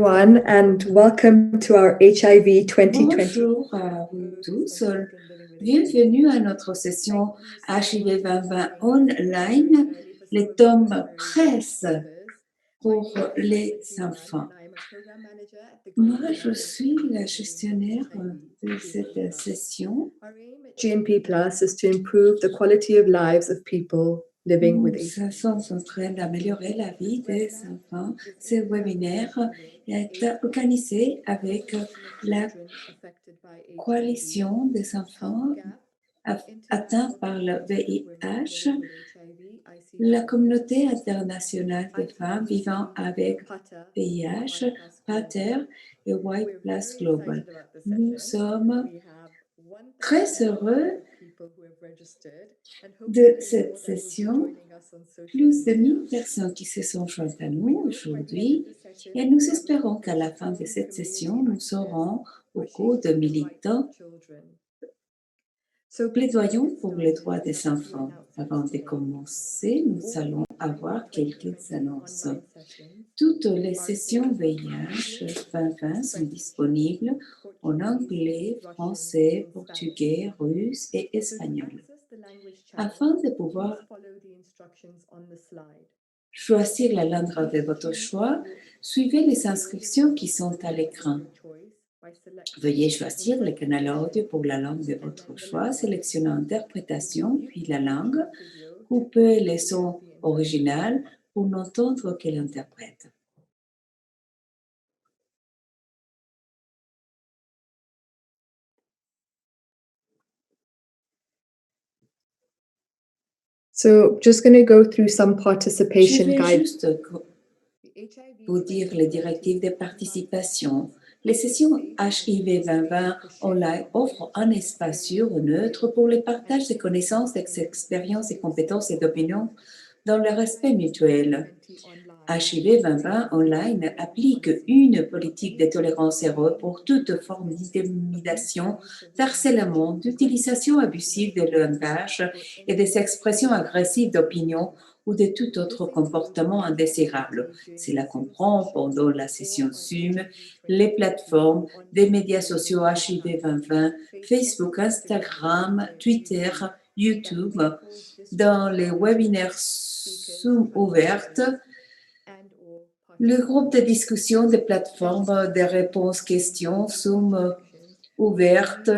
everyone, and welcome to our HIV 2020. Bonjour à vous tous. Bienvenue à notre session HIV 2020 online, les tomes presse pour les enfants. Moi, je suis la gestionnaire de cette session. GNP Plus is to improve the quality of lives of people living with Nous HIV. sommes en train d'améliorer la vie des enfants. Ce webinaire est organisé avec la coalition des enfants atteints par le VIH, la communauté internationale des femmes vivant avec VIH, PATER et White Plus Global. Nous sommes très heureux de cette session. Plus de 1000 personnes qui se sont jointes à nous aujourd'hui et nous espérons qu'à la fin de cette session, nous aurons beaucoup de militants plaidoyons pour les droits des enfants. Avant de commencer, nous allons avoir quelques annonces. Toutes les sessions VIH 2020 sont disponibles en anglais, français, portugais, russe et espagnol. Afin de pouvoir choisir la langue de votre choix, suivez les instructions qui sont à l'écran. Veuillez choisir le canal audio pour la langue de votre choix, sélectionnez interprétation, puis la langue, coupez les sons originaux pour n'entendre que l'interprète. So, just going to go through some Je participation vais guides. juste vous dire les directives de participation. Les sessions HIV 2020 online offrent un espace sûr et neutre pour le partage de connaissances, d'expériences, de compétences et d'opinions dans le respect mutuel. HIV 2020 online applique une politique de tolérance zéro pour toute forme d'intimidation, d'harcèlement, d'utilisation abusive de langage et des expressions agressives d'opinion ou de tout autre comportement indésirable. Cela comprend pendant la session Zoom, les plateformes des médias sociaux HIV 2020, Facebook, Instagram, Twitter, YouTube, dans les webinaires Zoom ouvertes, le groupe de discussion des plateformes de réponses-questions Zoom ouvertes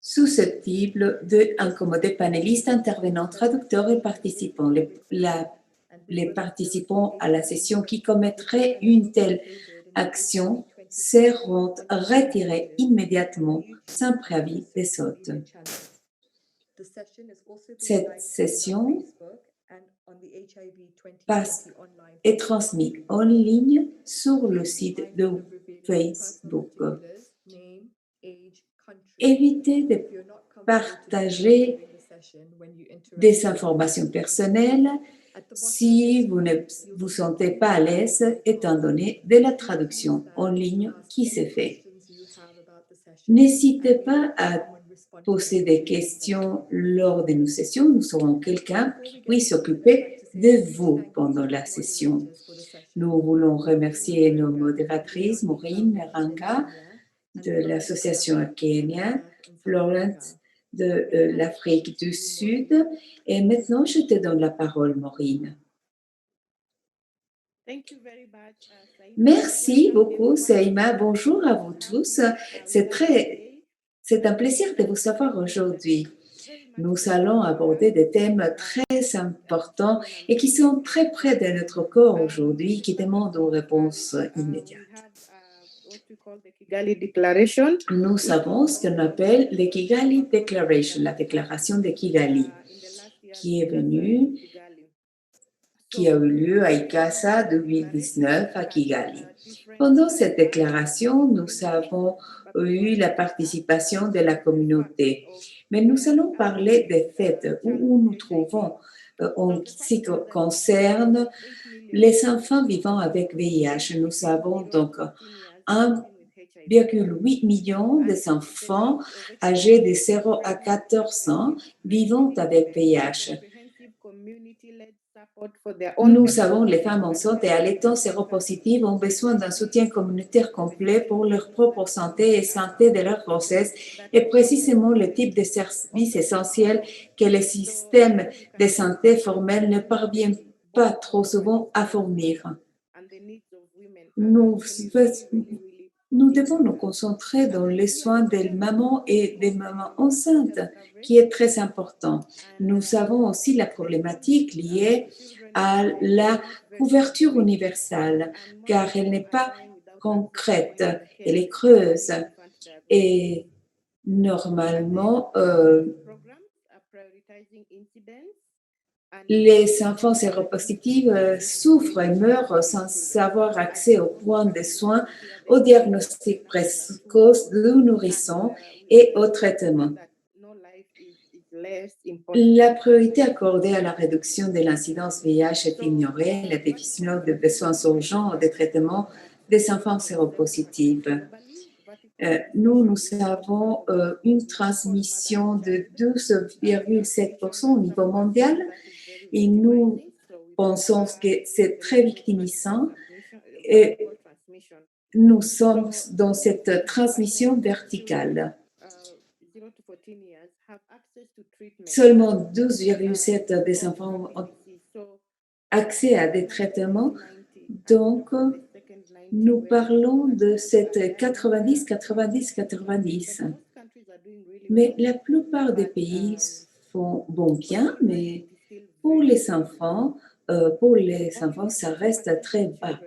susceptibles d'incommoder panélistes, intervenants, traducteurs et participants. Les participants à la session qui commettraient une telle action seront retirés immédiatement sans préavis des hôtes. Cette session est transmise en ligne sur le site de Facebook. Évitez de partager des informations personnelles si vous ne vous sentez pas à l'aise étant donné de la traduction en ligne qui se fait. N'hésitez pas à poser des questions lors de nos sessions. Nous aurons quelqu'un qui puisse s'occuper de vous pendant la session. Nous voulons remercier nos modératrices, Maureen Meranga de l'Association Kenya, Florence de l'Afrique du Sud. Et maintenant, je te donne la parole, Maureen. Merci beaucoup, Seima. Bonjour à vous tous. C'est un plaisir de vous savoir aujourd'hui. Nous allons aborder des thèmes très importants et qui sont très près de notre corps aujourd'hui, qui demandent une réponse immédiate. Nous avons ce qu'on appelle le Kigali Declaration, la déclaration de Kigali, qui a eu lieu à ICASA 2019 à Kigali. Pendant cette déclaration, nous avons eu la participation de la communauté. Mais nous allons parler des faits où nous trouvons en ce qui concerne les enfants vivant avec VIH. Nous avons donc 1,8 million d'enfants âgés de 0 à 14 ans vivant avec VIH. Nous savons que les femmes enceintes et allaitantes séropositives ont besoin d'un soutien communautaire complet pour leur propre santé et santé de leur grossesse et précisément le type de service essentiel que le système de santé formel ne parvient pas trop souvent à fournir. Nous devons nous concentrer dans les soins des mamans et des mamans enceintes, qui est très important. Nous avons aussi la problématique liée à la couverture universelle, car elle n'est pas concrète, elle est creuse. Et normalement, les enfants séropositifs souffrent et meurent sans avoir accès aux points de soins, au diagnostic précoce du nourrisson et au traitement. La priorité accordée à la réduction de l'incidence VIH est ignorée, la définition de besoins urgents de traitement des enfants séropositifs. Nous avons une transmission de 12,7% au niveau mondial et nous pensons que c'est très victimisant et nous sommes dans cette transmission verticale. Seulement 12,7% des enfants ont accès à des traitements, donc nous parlons de cette 90-90-90. Mais la plupart des pays font bien, mais pour les enfants, ça reste très bas.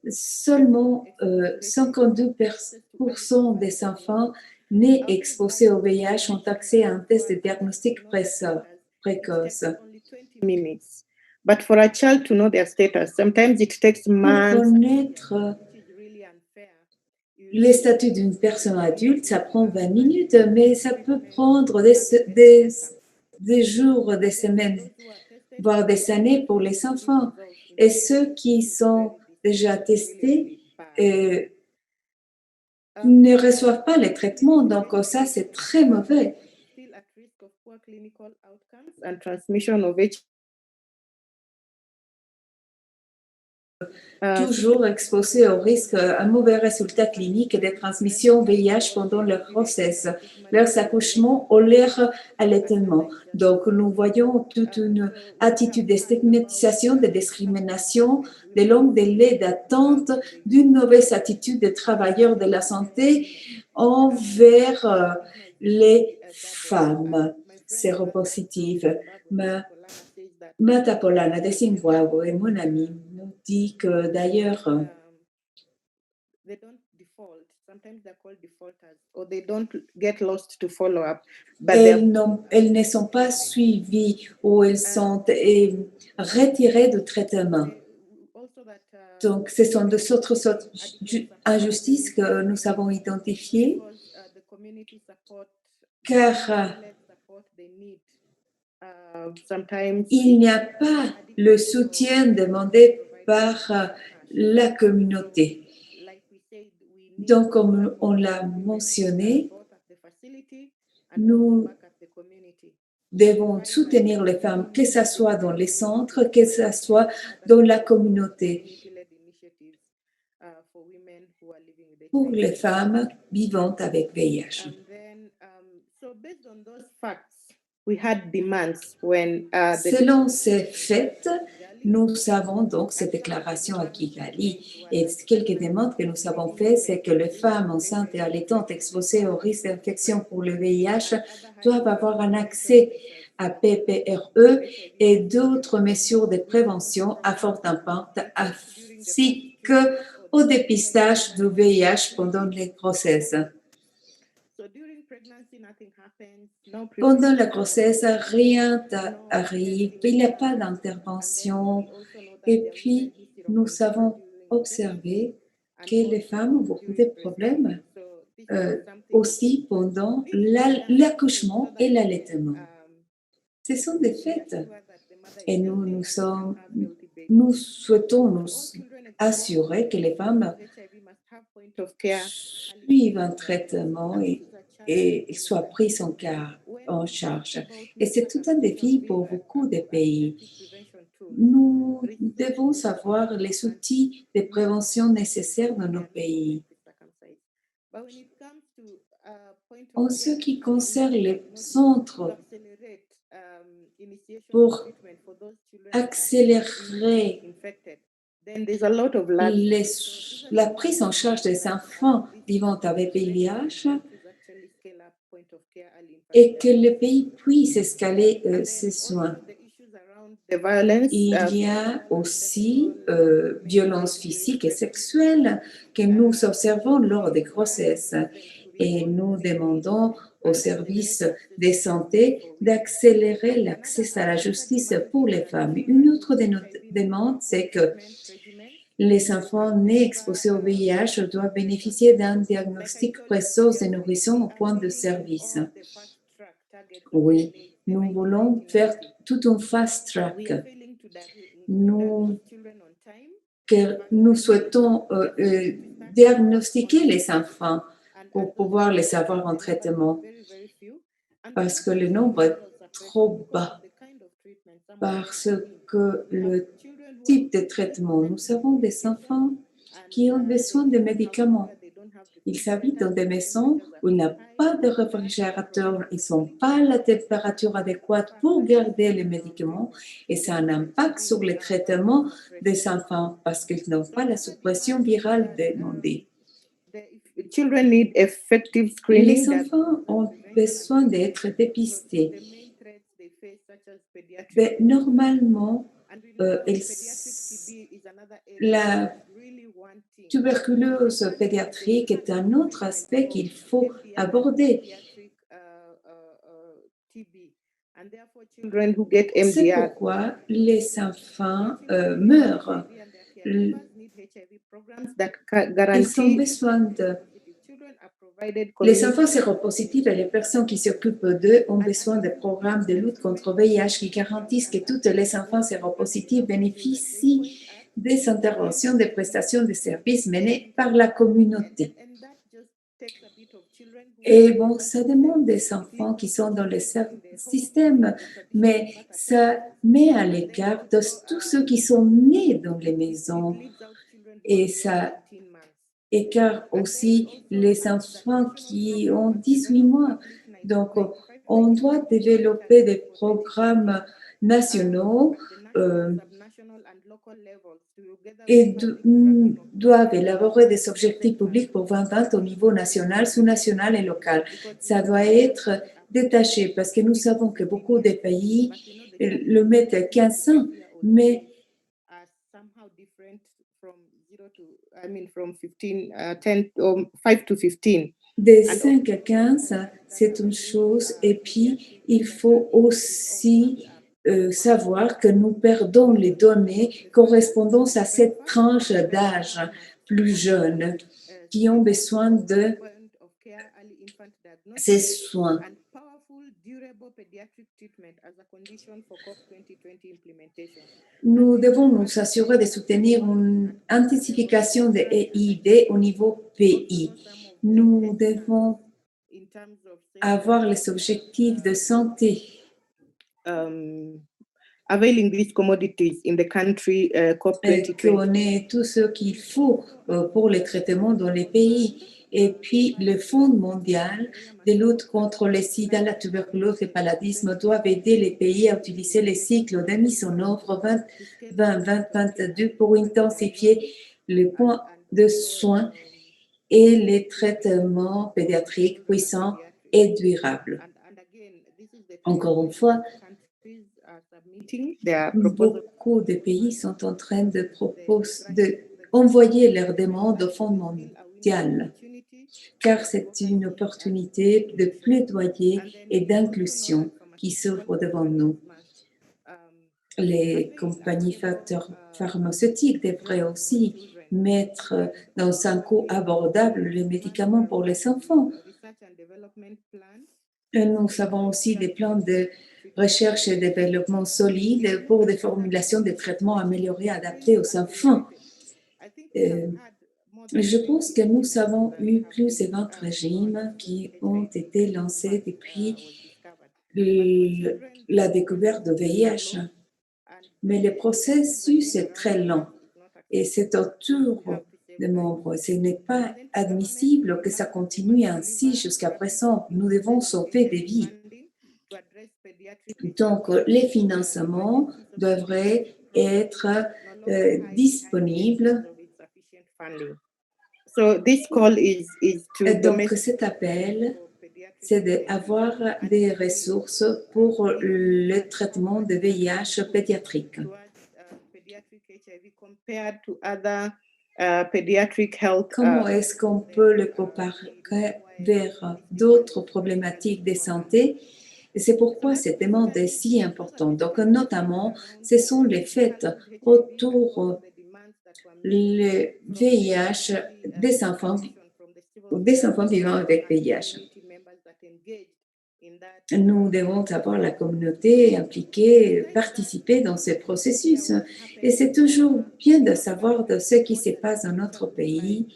Seulement 52% des enfants nés exposés au VIH ont accès à un test de diagnostic précoce. But for a child to know their status, sometimes it takes months. Pour connaître les statuts d'une personne adulte, ça prend 20 minutes, mais ça peut prendre des jours, des semaines, voire des années pour les enfants. Et ceux qui sont déjà testés ne reçoivent pas les traitements, donc ça, c'est très mauvais. Toujours exposés au risque un mauvais résultat clinique des transmissions VIH pendant leur grossesse, leurs accouchements ou leur allaitement. Donc, nous voyons toute une attitude de stigmatisation, de discrimination, de longs délais d'attente, d'une mauvaise attitude des travailleurs de la santé envers les femmes séropositives. Mata Polana de Zimbabwe, mon ami, nous dit que d'ailleurs, elles ne sont pas suivies ou elles sont retirées du traitement. Donc, ce sont deux autres injustices que nous avons identifiées, car il n'y a pas le soutien demandé par la communauté. Donc, comme on l'a mentionné, nous devons soutenir les femmes, que ce soit dans les centres, que ce soit dans la communauté, pour les femmes vivant avec VIH. Selon ces faits, nous avons donc cette déclaration à Kigali. Et quelques demandes que nous avons faites, c'est que les femmes enceintes et allaitantes exposées au risque d'infection pour le VIH doivent avoir un accès à PPRE et d'autres mesures de prévention à fort impact, ainsi qu'au dépistage du VIH pendant les grossesses. Pendant la grossesse, rien n'arrive, il n'y a pas d'intervention. Et puis, nous avons observé que les femmes ont beaucoup de problèmes aussi pendant l'accouchement et l'allaitement. Ce sont des faits. Et nous souhaitons nous assurer que les femmes suivent un traitement et soient prises en charge. Et c'est tout un défi pour beaucoup de pays. Nous devons savoir les outils de prévention nécessaires dans nos pays. En ce qui concerne les centres pour accélérer la prise en charge des enfants vivant avec VIH et que le pays puisse escaler ses soins. Il y a aussi violences physiques et sexuelles que nous observons lors des grossesses et nous demandons aux services de santé d'accélérer l'accès à la justice pour les femmes. Une autre de nos demandes, c'est que les enfants nés exposés au VIH doivent bénéficier d'un diagnostic précoce des nourrissons au point de service. Oui, nous voulons faire tout un fast track. Nous souhaitons diagnostiquer les enfants pour pouvoir les avoir en traitement parce que le nombre est trop bas, parce que le type de traitement, nous avons des enfants qui ont besoin de médicaments. Ils habitent dans des maisons où il n'y a pas de réfrigérateur, ils n'ont pas la température adéquate pour garder les médicaments et ça a un impact sur le traitement des enfants parce qu'ils n'ont pas la suppression virale demandée. Les enfants ont besoin d'être dépistés. Mais normalement, la tuberculose pédiatrique est un autre aspect qu'il faut aborder. C'est pourquoi les enfants meurent. Ils ont besoin de... Les enfants séropositifs et les personnes qui s'occupent d'eux ont besoin de programmes de lutte contre le VIH qui garantissent que tous les enfants séropositifs bénéficient des interventions de prestations de services menées par la communauté. Et bon, ça demande des enfants qui sont dans le système, mais ça met à l'écart tous ceux qui sont nés dans les maisons et ça écarte aussi les enfants qui ont 18 mois. Donc, on doit développer des programmes nationaux et doivent élaborer des objectifs publics pour 2020 au niveau national, sous-national et local. Ça doit être détaché parce que nous savons que beaucoup de pays le mettent à 15 ans, mais de 5 à 15, c'est une chose. Et puis, il faut aussi savoir que nous perdons les données correspondant à cette tranche d'âge plus jeune qui ont besoin de ces soins. Nous devons nous assurer de soutenir une intensification de EID au niveau pays. Nous devons avoir les objectifs de santé. Availing these commodities in the country qu'on ait tout ce qu'il faut pour les traitements dans les pays. Et puis, le Fonds mondial de lutte contre le sida, la tuberculose et le paludisme doivent aider les pays à utiliser les cycles de mise en œuvre 2020-2022 pour intensifier les points de soins et les traitements pédiatriques puissants et durables. Encore une fois, beaucoup de pays sont en train d'envoyer leurs demandes au Fonds mondial, car c'est une opportunité de plaidoyer et d'inclusion qui s'ouvre devant nous. Les compagnies pharmaceutiques devraient aussi mettre dans un coût abordable les médicaments pour les enfants. Et nous avons aussi des plans de recherche et développement solides pour des formulations de traitements améliorés adaptés aux enfants. Je pense que nous avons eu plus de 20 régimes qui ont été lancés depuis la découverte de VIH. mais le processus est très lent et c'est au tour des membres. Ce n'est pas admissible que ça continue ainsi jusqu'à présent. Nous devons sauver des vies. Donc, les financements devraient être disponibles. So this call is to Donc, cet appel, c'est d'avoir des ressources pour le traitement de VIH pédiatrique. Comment est-ce qu'on peut le comparer vers d'autres problématiques de santé? Et c'est pourquoi cette demande est si importante. Donc, notamment, ce sont les fêtes autour le VIH des enfants vivant avec VIH. Nous devons avoir la communauté impliquée, participer dans ce processus. Et c'est toujours bien de savoir de ce qui se passe dans notre pays,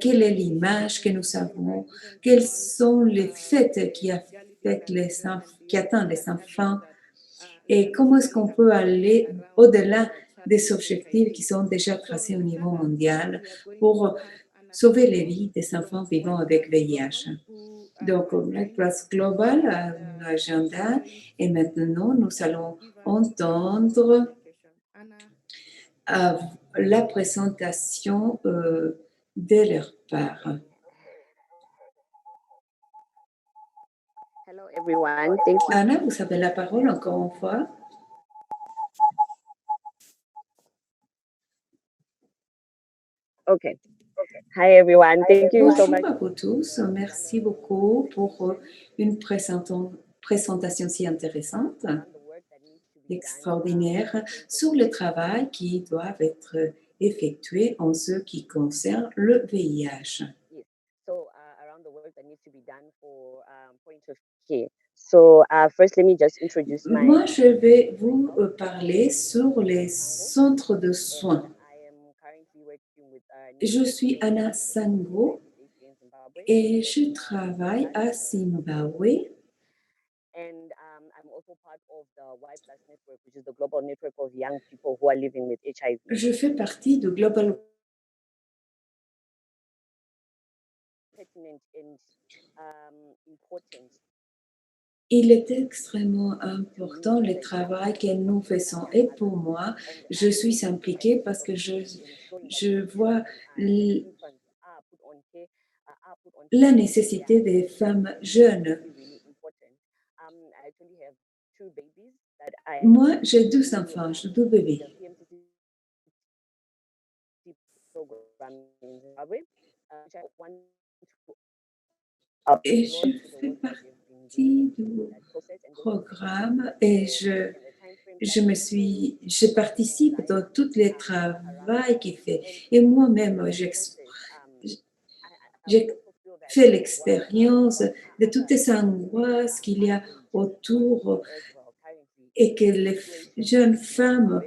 quelle est l'image que nous avons, quelles sont les fêtes qui affectent qui atteignent les enfants et comment est-ce qu'on peut aller au-delà des objectifs qui sont déjà tracés au niveau mondial pour sauver les vies des enfants vivant avec VIH. Donc, la place globale à l'agenda et maintenant nous allons entendre la présentation de leur part. Hello everyone, thank you. Anna, vous avez la parole encore une fois. Okay. Hi everyone, thank you so Bonjour much. à vous tous. Merci beaucoup pour une présentation si intéressante, extraordinaire, sur le travail qui doit être effectué en ce qui concerne le VIH. So around the work that needs to be done for point of care. So first, let me just introduce Moi, je vais vous parler sur les centres de soins. I am currently working with Je suis Anna Sango in Zimbabwe, et je travaille à Zimbabwe. and I'm also part of the Y Plus Network, which is the global network of young people who are living with HIV. Je fais partie du Global Pertinent and important. Il est extrêmement important le travail que nous faisons. Et pour moi, je suis impliquée parce que je vois la nécessité des femmes jeunes. Moi, j'ai 2 enfants, j'ai 2 bébés. Et je fais partie du programme et je participe dans tout le travail qu'il fait. Et moi-même, j'ai fait l'expérience de toutes ces angoisses qu'il y a autour et que les jeunes femmes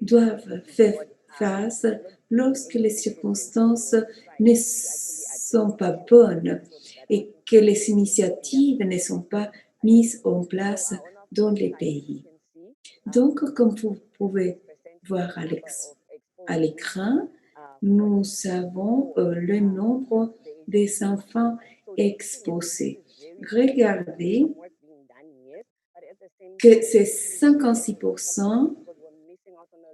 doivent faire face lorsque les circonstances ne sont pas bonnes et que les initiatives ne sont pas mises en place dans les pays. Donc, comme vous pouvez voir à l'écran, nous avons le nombre des enfants exposés. Regardez que c'est 56%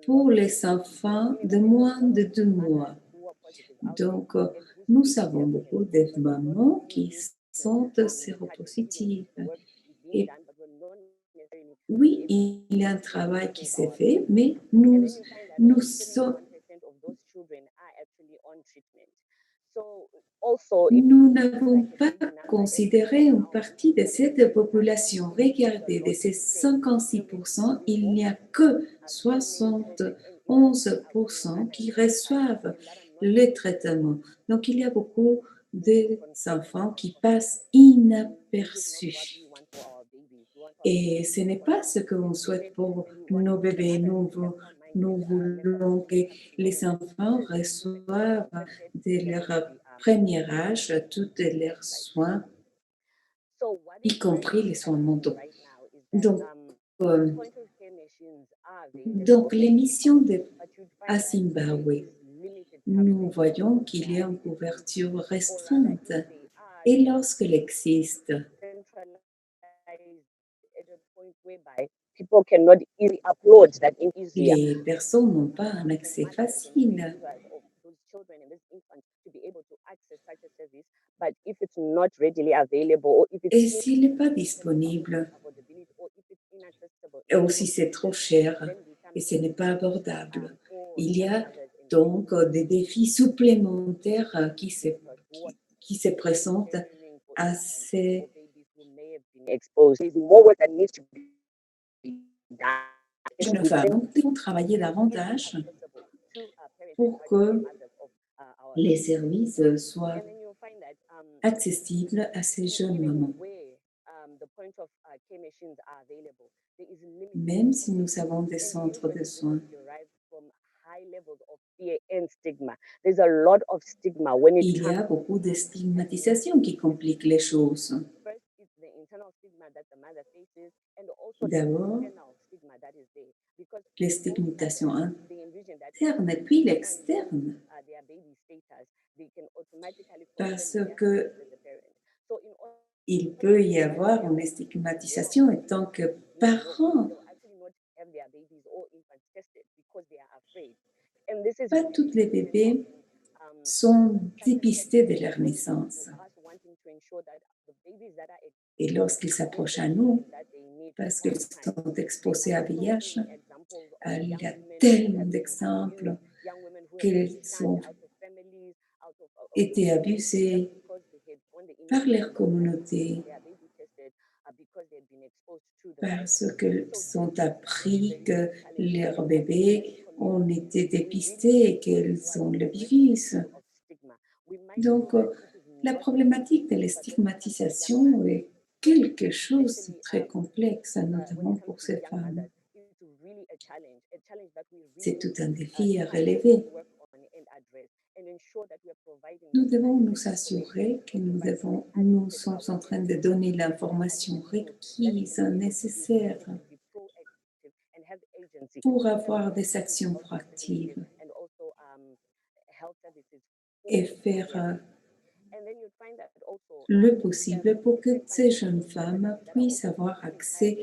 pour les enfants de moins de 2 mois. Donc, nous avons beaucoup de mamans qui sont séropositives. Et oui, il y a un travail qui s'est fait, mais nous n'avons pas considéré une partie de cette population. Regardez, de ces 56%, il n'y a que 71% qui reçoivent le traitement. Donc, il y a beaucoup d'enfants qui passent inaperçus. Et ce n'est pas ce que l'on souhaite pour nos bébés. Nous voulons que les enfants reçoivent de leur premier âge tous leurs soins, y compris les soins mentaux. Donc, Donc, les missions à Zimbabwe, nous voyons qu'il y a une couverture restreinte. Et lorsqu'elle existe, people cannot easily upload that in easier. les personnes n'ont pas un accès facile. Those children and these infants to be able to access such a service, but if it's not readily available or if Et it's s'il n'est pas disponible, affordability or if it's inaccessible, ou si c'est trop cher et ce n'est pas abordable, il y a donc des défis supplémentaires qui se présentent à ces exposed. There's more work that needs to be done. jeunes femmes. Donc, nous devons travailler davantage pour que les services soient accessibles à ces jeunes mamans. Même si nous avons des centres de soins, There's a lot of stigma when it il y a beaucoup de stigmatisation qui compliquent les choses. first it's the internal stigma that the mother faces and also the D'abord, external stigma that is there because les stigmatisations they envision that internes et puis l'externe, their baby status they can automatically parce question their que status as a parent. So in order il peut y avoir une stigmatisation en tant que parent. they'll actually not have their babies or infants tested because they are afraid. And this is Pas tous les bébés sont dépistés dès leur naissance. us wanting to ensure that the babies that are Et lorsqu'ils s'approchent à nous, that they need parce qu'ils sont exposés à VIH, examples of il y young a women tellement d'exemples young women who have qu'ils been ont shunned out of families, out of été abusés because they had on the par initial leur communauté, their baby tested because they had been exposed to the parce qu'ils ont appris que leurs bébés ont été dépistés et qu'ils ont le virus. of stigma. We might Donc, la problématique de la stigmatisation est quelque chose de très complexe, notamment pour ces femmes. it's really a challenge that we really C'est tout un défi à relever. work on and address and ensure that we are providing Nous devons nous assurer que nous sommes en train de donner l'information requise, nécessaire to be proactive and have agency pour avoir des actions proactives and also health services. et faire And then you find that also le possible pour que ces jeunes femmes puissent avoir accès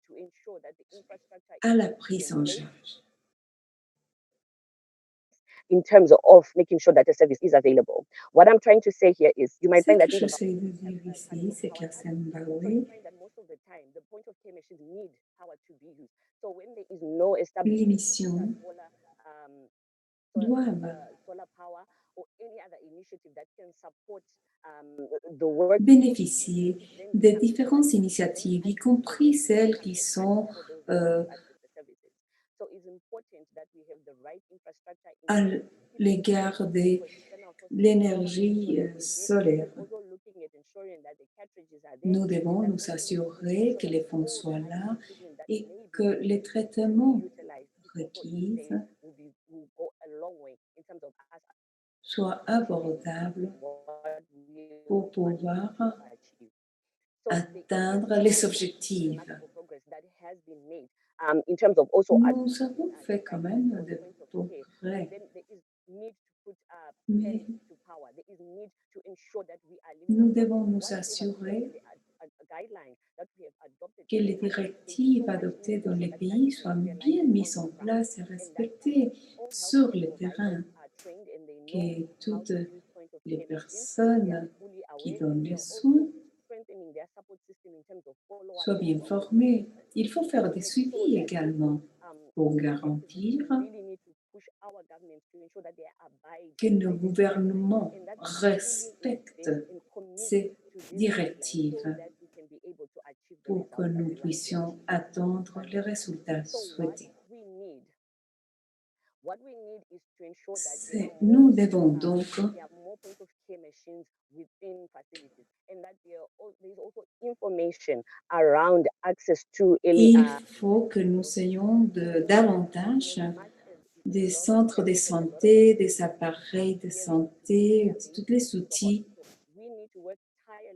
to ensure that the infrastructure à la prise en charge. in terms of making sure that the service is available. What I'm trying to say here is you might Ce find que that in the j'essaie de dire ici, c'est qu'à Zimbabwe, find that most of the time the point of care machines need power to be used. So when there is no established les missions solar, doivent solar power or any other initiative that can support the work bénéficier des différentes initiatives, y compris celles qui sont so it's important that we have the right infrastructure à l'égard de l'énergie solaire. also looking at ensuring that the cartridges are there. Nous devons nous assurer que les fonds soient là et que les traitements requis Will go a long way in terms of us soient abordables what we pour pouvoir achieve. So atteindre les objectifs. progress that has been made in terms of also Nous avons fait quand même de progrès, then there is need to put mais to power. There is need to ensure that we are nous devons nous assurer a guideline that we have adopted que les directives adoptées dans les pays soient bien mises en place et respectées sur le terrain, que toutes les personnes qui donnent les soins soient bien formées. Il faut faire des suivis également pour garantir que nos gouvernements respectent ces directives pour que nous puissions atteindre les résultats souhaités. Nous devons donc il faut que nous ayons davantage des centres de santé, des appareils de santé, tous les outils.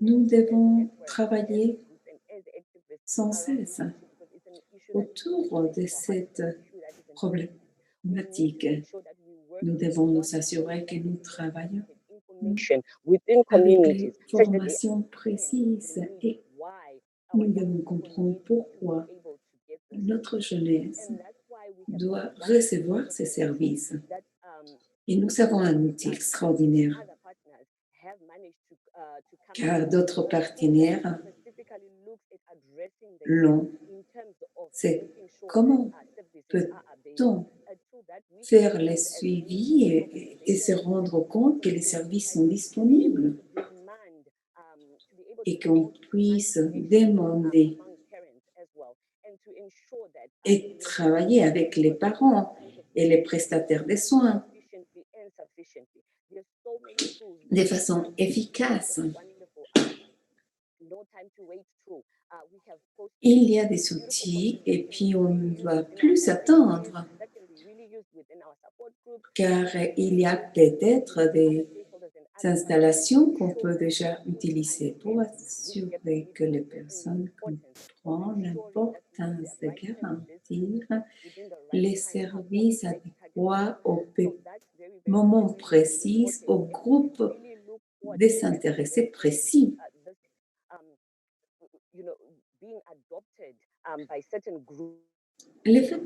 Nous devons travailler sans cesse autour de cette problématique. Nous devons nous assurer que nous travaillons within avec les communities such that they formations précises et nous devons comprendre pourquoi notre jeunesse doit recevoir ces services. Et nous avons un outil extraordinaire, car d'autres partenaires l'ont. C'est comment peut-on faire le suivi et se rendre compte que les services sont disponibles et qu'on puisse demander et travailler avec les parents et les prestataires de soins de façon efficace. Il y a des outils et puis on ne doit plus attendre, car il y a peut-être des installations qu'on peut déjà utiliser pour assurer que les personnes comprennent l'importance de garantir les services adéquats au moment précis, au groupe désintéressé précis. Le fait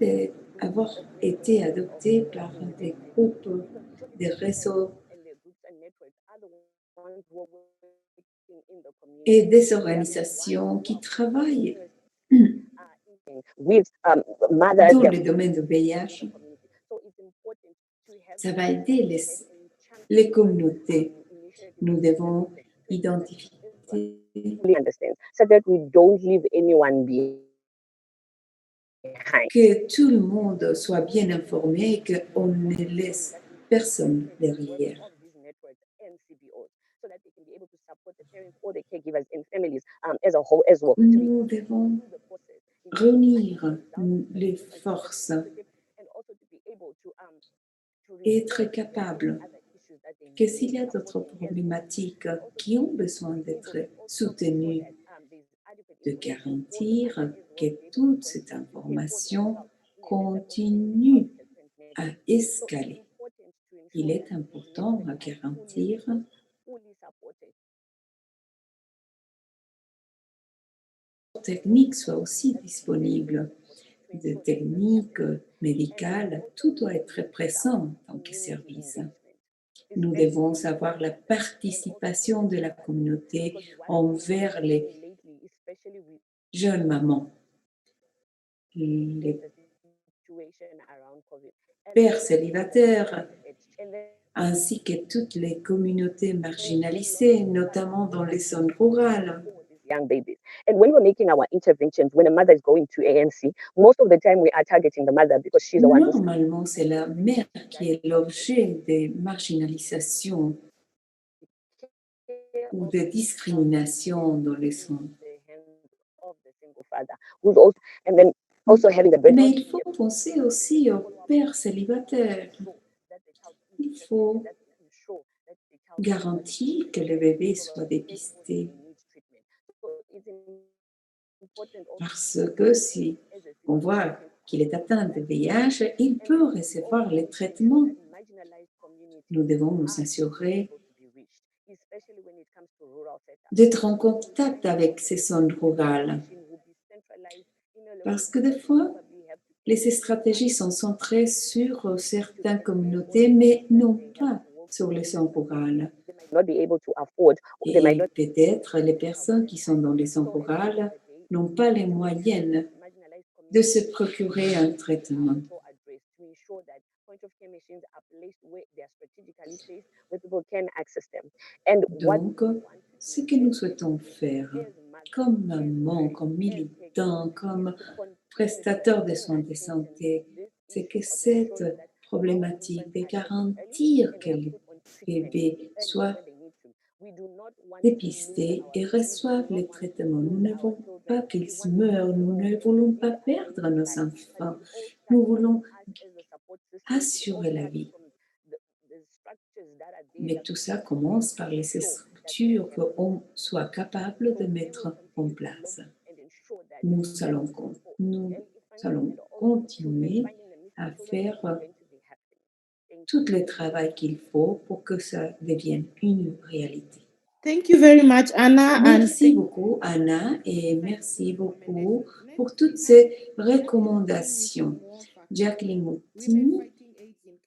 d'avoir été adopté par des groupes, des réseaux et des organisations qui travaillent dans le domaine du VIH, ça va aider les communautés. Nous devons identifier so that we don't leave anyone behind. que tout le monde soit bien informé et qu'on ne laisse personne derrière. Nous devons réunir les forces et être capables que s'il y a d'autres problématiques qui ont besoin d'être soutenues, de garantir que toute cette information continue à escaler. Il est important à garantir que les techniques soient aussi disponibles. De techniques médicales, tout doit être présent en tant que service. Nous devons avoir la participation de la communauté envers les jeunes mamans, les pères célibataires, ainsi que toutes les communautés marginalisées, notamment dans les zones rurales. Young babies. And when we're making our interventions, when a mother is going to ANC, most of the time we are targeting the mother because she's the one who's Normalement, c'est la mère qui est l'objet des marginalisations ou de discrimination dans les zones. And then also having the Mais il faut penser aussi aux pères célibataires. Il faut garantir que le bébé soit dépisté. Parce que si on voit qu'il est atteint de VIH, il peut recevoir les traitements. Nous devons nous assurer d'être en contact avec ces zones rurales. Parce que des fois, les stratégies sont centrées sur certaines communautés, mais non pas sur les zones rurales. Et peut-être les personnes qui sont dans les zones rurales n'ont pas les moyens de se procurer un traitement. Donc, ce que nous souhaitons faire comme maman, comme militant, comme prestataire de soins de santé, c'est que cette problématique de garantir que les bébés soient dépistés et reçoivent les traitements. Nous ne voulons pas qu'ils meurent, nous ne voulons pas perdre nos enfants, nous voulons assurer la vie. Mais tout ça commence par les structures qu'on soit capable de mettre en place. Nous Nous allons continuer à faire tout le travail qu'il faut pour que ça devienne une réalité. Thank you very much, Anna. Merci beaucoup, Anna, et merci beaucoup pour toutes ces recommandations. Jacqueline Okini,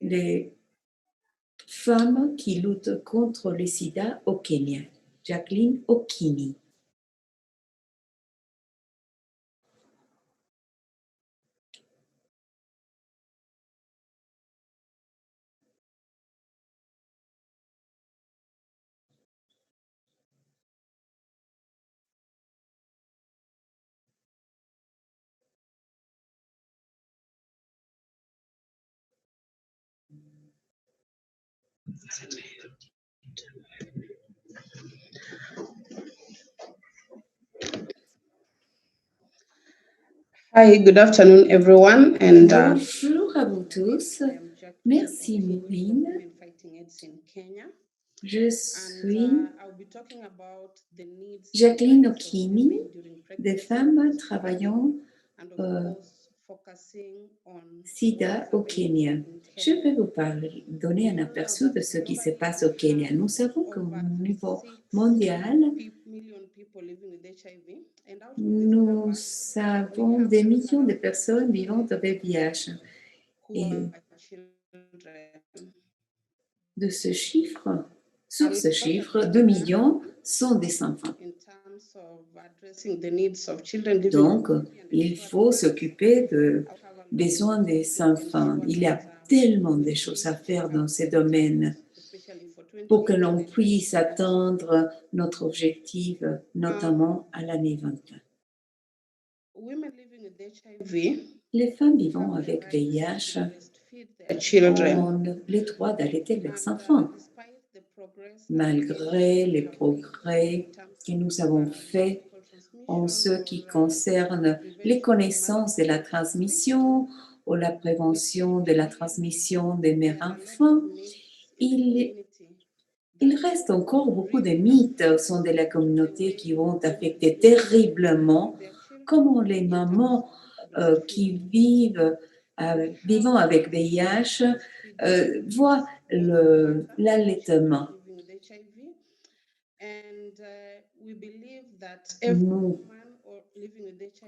les femmes qui luttent contre le sida au Kenya. Jacqueline Okini. Hi, good afternoon, everyone. And Bonjour à vous tous. Merci, Maureen. Je suis Jacqueline Okini, des femmes travaillant sida au Kenya. Je vais vous donner un aperçu de ce qui se passe au Kenya. Nous savons qu'au niveau mondial, nous avons des millions de personnes vivant avec VIH. Et de ce chiffre, sur ce chiffre, 2 millions sont des enfants. Donc, il faut s'occuper des besoins des enfants. Il y a tellement de choses à faire dans ces domaines pour que l'on puisse atteindre notre objectif, notamment à l'année 2020. Les femmes vivant avec VIH ont le droit d'allaiter leurs enfants. Malgré les progrès que nous avons faits en ce qui concerne les connaissances de la transmission ou la prévention de la transmission des mères-enfants, il reste encore beaucoup de mythes au sein de la communauté qui vont affecter terriblement comment les mamans qui vivant avec VIH voient l'allaitement. Nous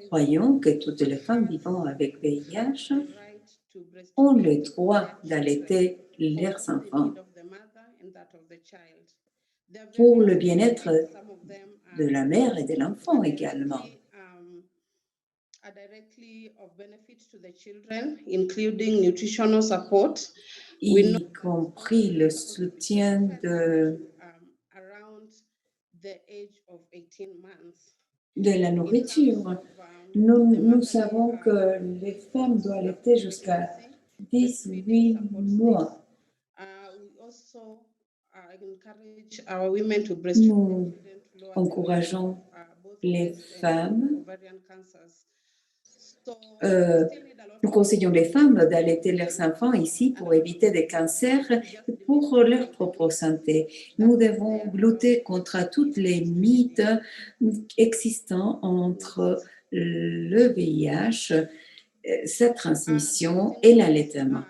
croyons que toutes les femmes vivant avec VIH ont le droit d'allaiter leurs enfants pour le bien-être de la mère et de l'enfant également. Y compris le soutien de la nourriture. Nous savons que les femmes doivent allaiter jusqu'à 18 mois. Nous encourageons les femmes, nous conseillons les femmes d'allaiter leurs enfants ici pour éviter des cancers et pour leur propre santé. Nous devons lutter contre tous les mythes existants entre le VIH, sa transmission et l'allaitement.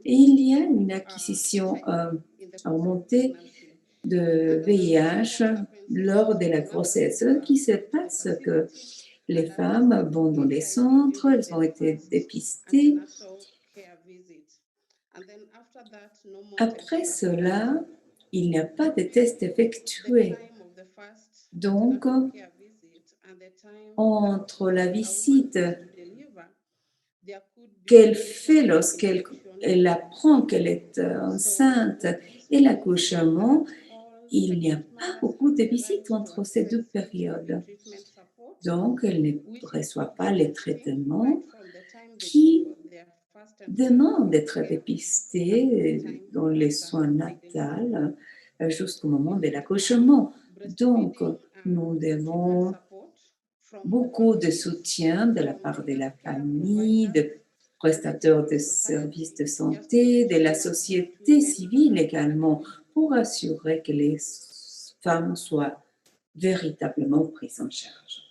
Il y a une acquisition augmentée de VIH lors de la grossesse. Ce qui se passe, c'est que les femmes vont dans les centres, elles ont été dépistées. Après cela, il n'y a pas de tests effectués. Donc, entre la visite qu'elle fait lorsqu'elle apprend qu'elle est enceinte et l'accouchement, il n'y a pas beaucoup de visites entre ces deux périodes. Donc, elle ne reçoit pas les traitements qui demandent d'être dépistées dans les soins natals jusqu'au moment de l'accouchement. Donc, nous devons beaucoup de soutien de la part de la famille, de prestataires de services de santé, de la société civile également, pour assurer que les femmes soient véritablement prises en charge.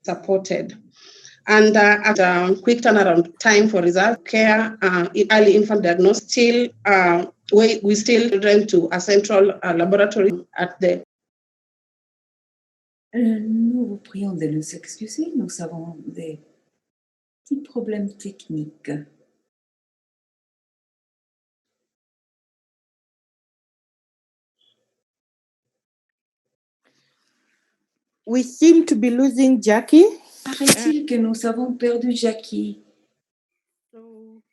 supported. And at a quick turnaround time for result care, early infant diagnosis, we still children to a central laboratory at the. Nous vous prions de nous excuser, nous avons des petits problèmes techniques. We seem to be losing Jackie. Paraît-il que nous avons perdu Jackie. So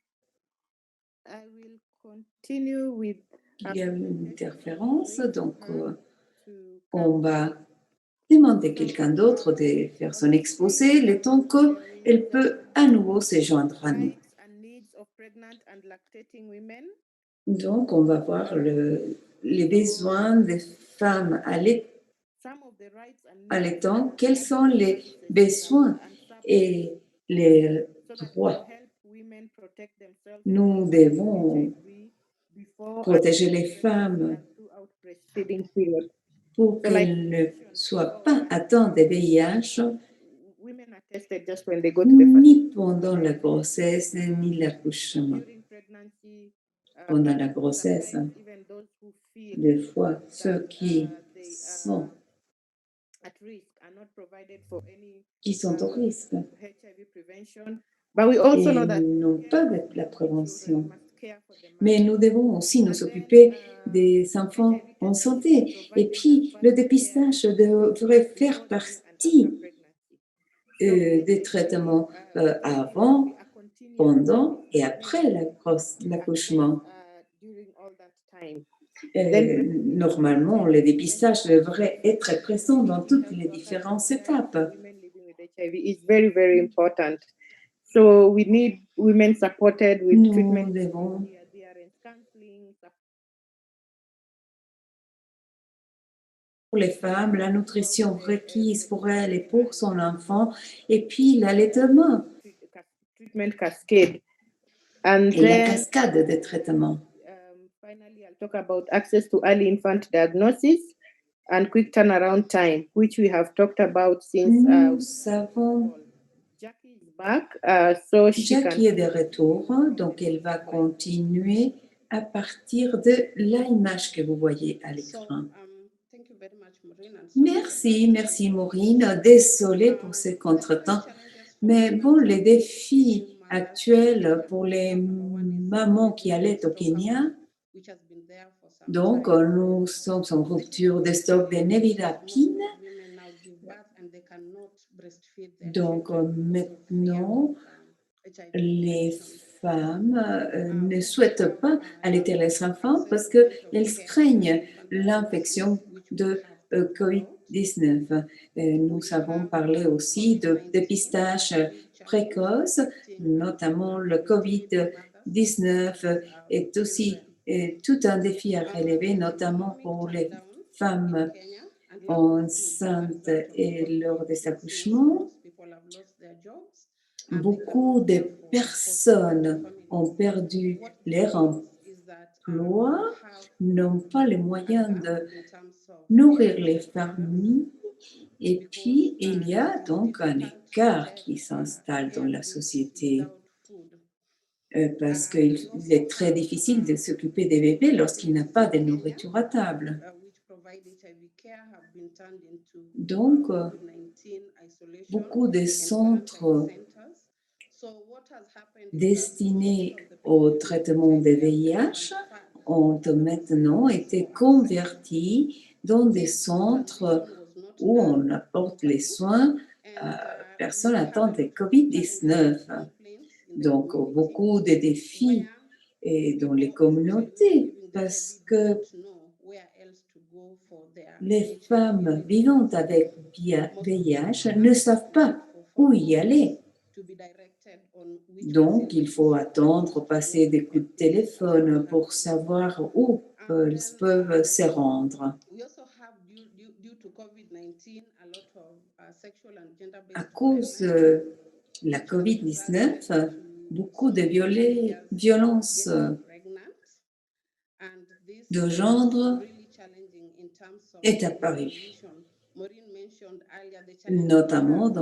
I will continue with. Il y a eu une interférence, donc to on va demander à quelqu'un d'autre de faire son exposé le temps qu'elle peut à nouveau se joindre à nous. rights and needs of pregnant and lactating women. Donc, on va voir les besoins des femmes Some of the rights and needs allaitantes, quels sont les besoins et les droits. help women protect themselves Nous devons before protéger les femmes throughout breastfeeding period. pour qu'elles ne soient pas atteintes de VIH Women are tested just when they go to the facility. ni pendant la grossesse ni l'accouchement. During pregnancy, Pendant la grossesse, even those who feel des fois, ceux qui sont at risk are not provided for any qui sont au risque HIV prevention. But we also know et that n'ont pas de la prévention. must care for them. Mais nous devons aussi nous occuper des enfants en santé. Et puis, le dépistage devrait faire partie des traitements avant, pendant et après l'accouchement. During all that time. Normalement, le dépistage devrait être présent dans toutes les différentes étapes. Women living with HIV is very, very important. So we need women supported with Nous treatment, devons adherence counseling, pour les femmes, la nutrition requise pour elle et pour son enfant, et puis l'allaitement treatment cascade. And et la then cascade de traitements. finally, I'll talk about access to early infant diagnosis and quick turnaround time, which we have talked about since Nous avons Jackie is back, so she Jackie est can. de retour, donc elle va continuer à partir de l'image que vous voyez à l'écran. Thank you very much, Maureen. Merci Maureen. Désolée pour ce contretemps. Mais bon, les défis actuels pour les mamans qui allaitent au Kenya, Which has been there for some donc time. nous sommes en rupture de stock de nevirapine. Women now give birth and they cannot breastfeed their Donc children because of fear maintenant, of, HIV les infection. femmes ne souhaitent pas allaiter les enfants parce qu'elles craignent l'infection de COVID-19. Nous avons parlé aussi de dépistage précoce, notamment le COVID-19 est aussi tout un défi à relever, notamment pour les femmes enceintes et lors des accouchements. Beaucoup de personnes ont perdu leur emploi, n'ont pas les moyens de nourrir les familles. Et puis, il y a donc un écart qui s'installe dans la société parce qu'il est très difficile de s'occuper des bébés lorsqu'il n'y a pas de nourriture à table. Donc, beaucoup de centres destinés au traitement des VIH ont maintenant été convertis dans des centres où on apporte les soins à personnes atteintes de COVID-19. Donc, beaucoup de défis dans les communautés parce que les femmes vivant avec VIH ne savent pas où y aller. Donc, il faut attendre, passer des coups de téléphone pour savoir où elles peuvent se rendre. À cause de la COVID-19, beaucoup de violences de genre est apparu. notamment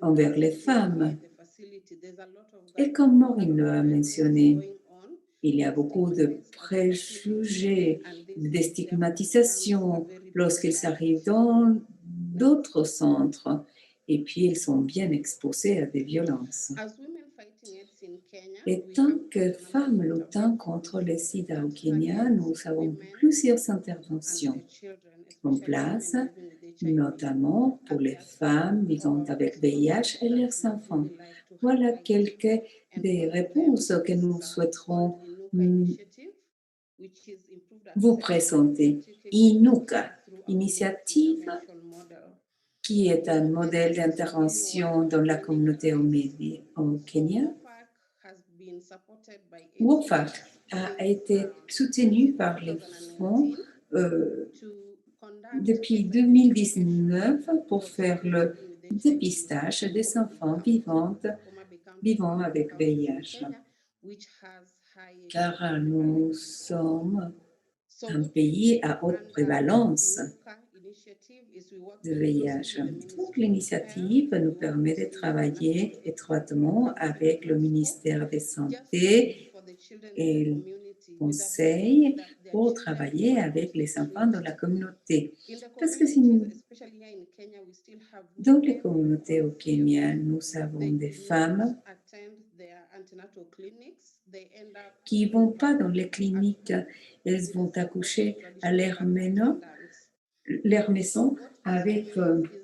envers les femmes. Et comme Maureen l'a mentionné, il y a beaucoup de préjugés, de stigmatisation lorsqu'ils arrivent dans d'autres centres. Et puis, ils sont bien exposés à des violences. Et tant que femmes luttant contre le sida au Kenya, nous avons plusieurs interventions en place, notamment pour les femmes vivant avec VIH et leurs enfants. Voilà quelques des réponses que nous souhaiterons vous présenter. Inuka, initiative qui est un modèle d'intervention dans la communauté au Kenya. WOFAC a été soutenu par les fonds depuis 2019 pour faire le dépistage des enfants vivant avec VIH. Car nous sommes un pays à haute prévalence de VIH. Donc, l'initiative nous permet de travailler étroitement avec le ministère de Santé et le Conseil pour travailler avec les enfants dans la communauté. Parce que dans les communautés au Kenya, nous avons des femmes qui ne vont pas dans les cliniques, elles vont accoucher à leur maison avec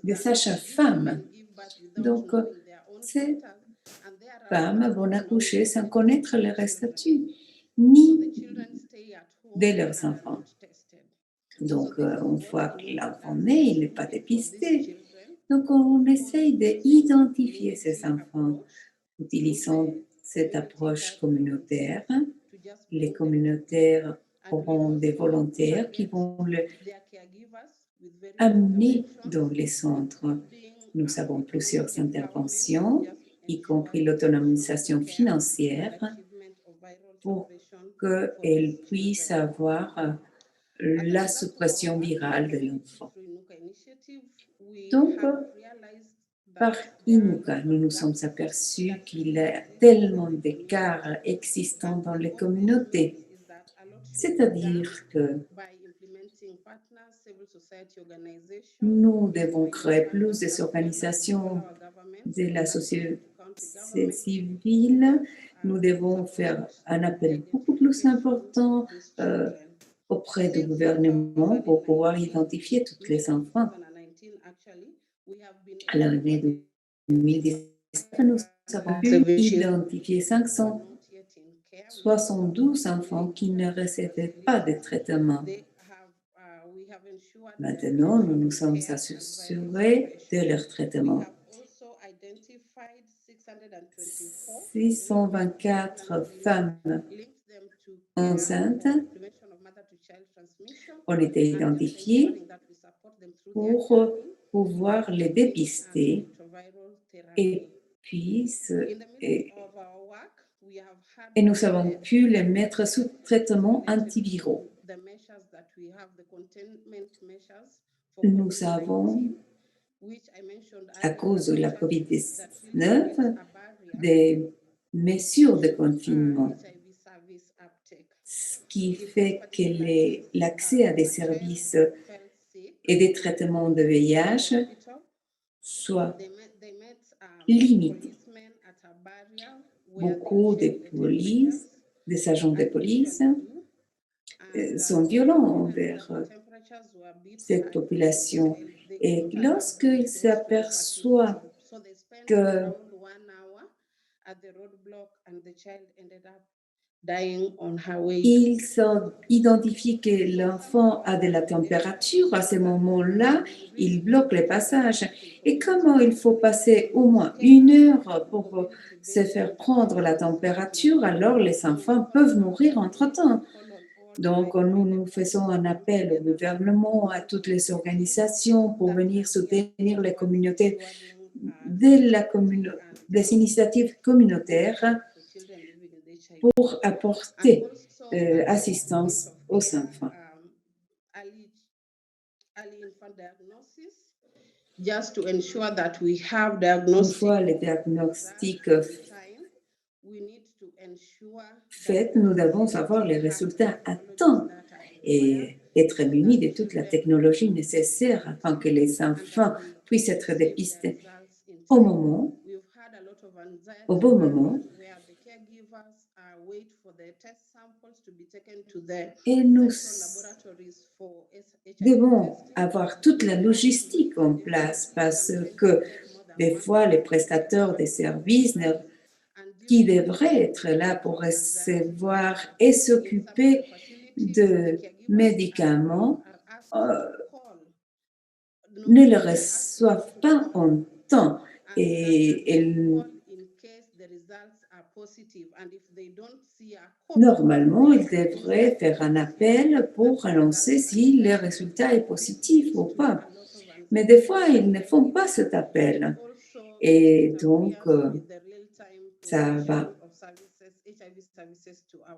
des sages-femmes. Donc, ces femmes vont accoucher sans connaître leur statut, ni de leurs enfants. Donc, une fois que l'enfant naît, il n'est pas dépisté. Donc, on essaye d'identifier ces enfants utilisant cette approche communautaire. Les communautaires auront des volontaires qui vont les amener dans les centres. Nous avons plusieurs interventions, y compris l'autonomisation financière, pour qu'elles puissent avoir la suppression virale de l'enfant. Donc, par Inuka, nous nous sommes aperçus qu'il y a tellement d'écarts existants dans les communautés. C'est-à-dire que nous devons créer plus d'organisations de la société civile. Nous devons faire un appel beaucoup plus important auprès du gouvernement pour pouvoir identifier tous les enfants. À l'année 2019, nous avons pu identifier 572 enfants qui ne recevaient pas de traitement. Maintenant, nous nous sommes assurés de leur traitement. 624 femmes enceintes ont été identifiées pour pouvoir les dépister et nous avons pu les mettre sous traitement antiviraux. Nous avons, à cause de la COVID-19, des mesures de confinement, ce qui fait que l'accès à des services et des traitements de VIH soit limité. Beaucoup des agents de police sont violents envers cette population. Et lorsqu'ils s'aperçoivent qu'ils identifient que l'enfant a de la température, à ce moment-là, ils bloquent le passage. Et comment il faut passer au moins 1 heure pour se faire prendre la température, alors les enfants peuvent mourir entre-temps. Donc, nous faisons un appel au gouvernement, à toutes les organisations pour venir soutenir les communautés des initiatives communautaires pour apporter assistance aux enfants. just to ensure that we have Une diagnostic fois les diagnostics time, we need to ensure faits, nous devons avoir les résultats à temps et être munis de toute la technologie nécessaire afin que les enfants puissent être dépistés au moment, au bon moment. Et nous devons avoir toute la logistique en place parce que des fois, les prestataires des services qui devraient être là pour recevoir et s'occuper de médicaments ne le reçoivent pas en temps et normalement, ils devraient faire un appel pour annoncer si le résultat est positif ou pas. Mais des fois, ils ne font pas cet appel. Et donc, ça va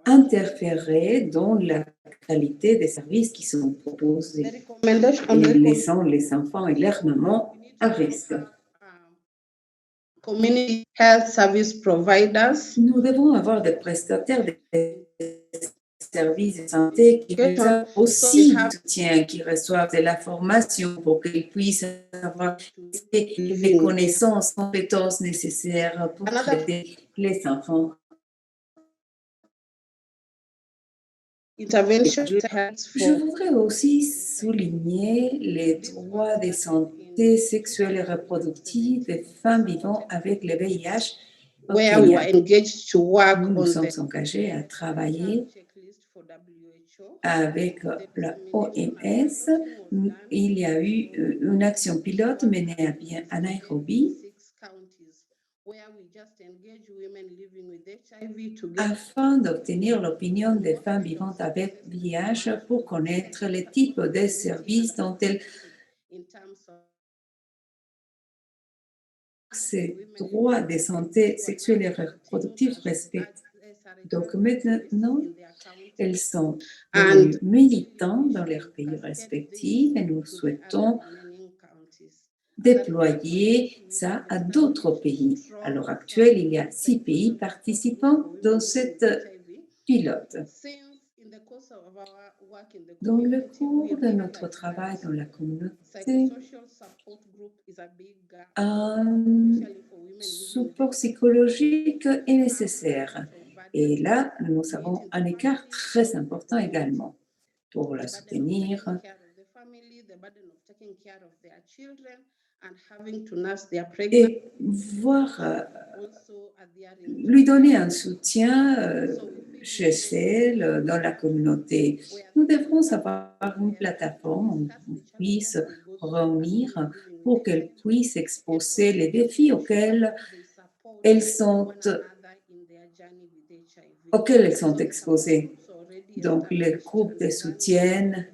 interférer dans la qualité des services qui sont proposés et laissant les enfants et leurs mamans à risque. Community health service providers. Nous devons avoir des prestataires de services de santé qui reçoivent aussi du soutien, qui reçoivent de la formation pour qu'ils puissent avoir les connaissances, compétences nécessaires pour traiter les enfants. Je voudrais aussi souligner les droits de santé sexuelle et reproductive des femmes vivant avec le VIH au Where we were Kenya. engaged to work Nous nous on sommes the engagés à travailler avec la OMS. Il y a eu une action pilote menée à bien à Nairobi afin d'obtenir l'opinion des femmes vivant avec VIH pour connaître les types de services dont elles ces droits de santé sexuelle et reproductive respectent. Donc maintenant, elles sont devenues militantes dans leurs pays respectifs et nous souhaitons déployer ça à d'autres pays. À l'heure actuelle, il y a 6 pays participants dans cette pilote. Dans le cours de notre travail dans la communauté, un support psychologique est nécessaire. Et là, nous avons un écart très important également pour la soutenir et voir, lui donner un soutien chez elle, dans la communauté. Nous devrons avoir une plateforme où on puisse réunir pour qu'elles puissent exposer les défis auxquels elles sont exposées. Donc, le groupe de soutien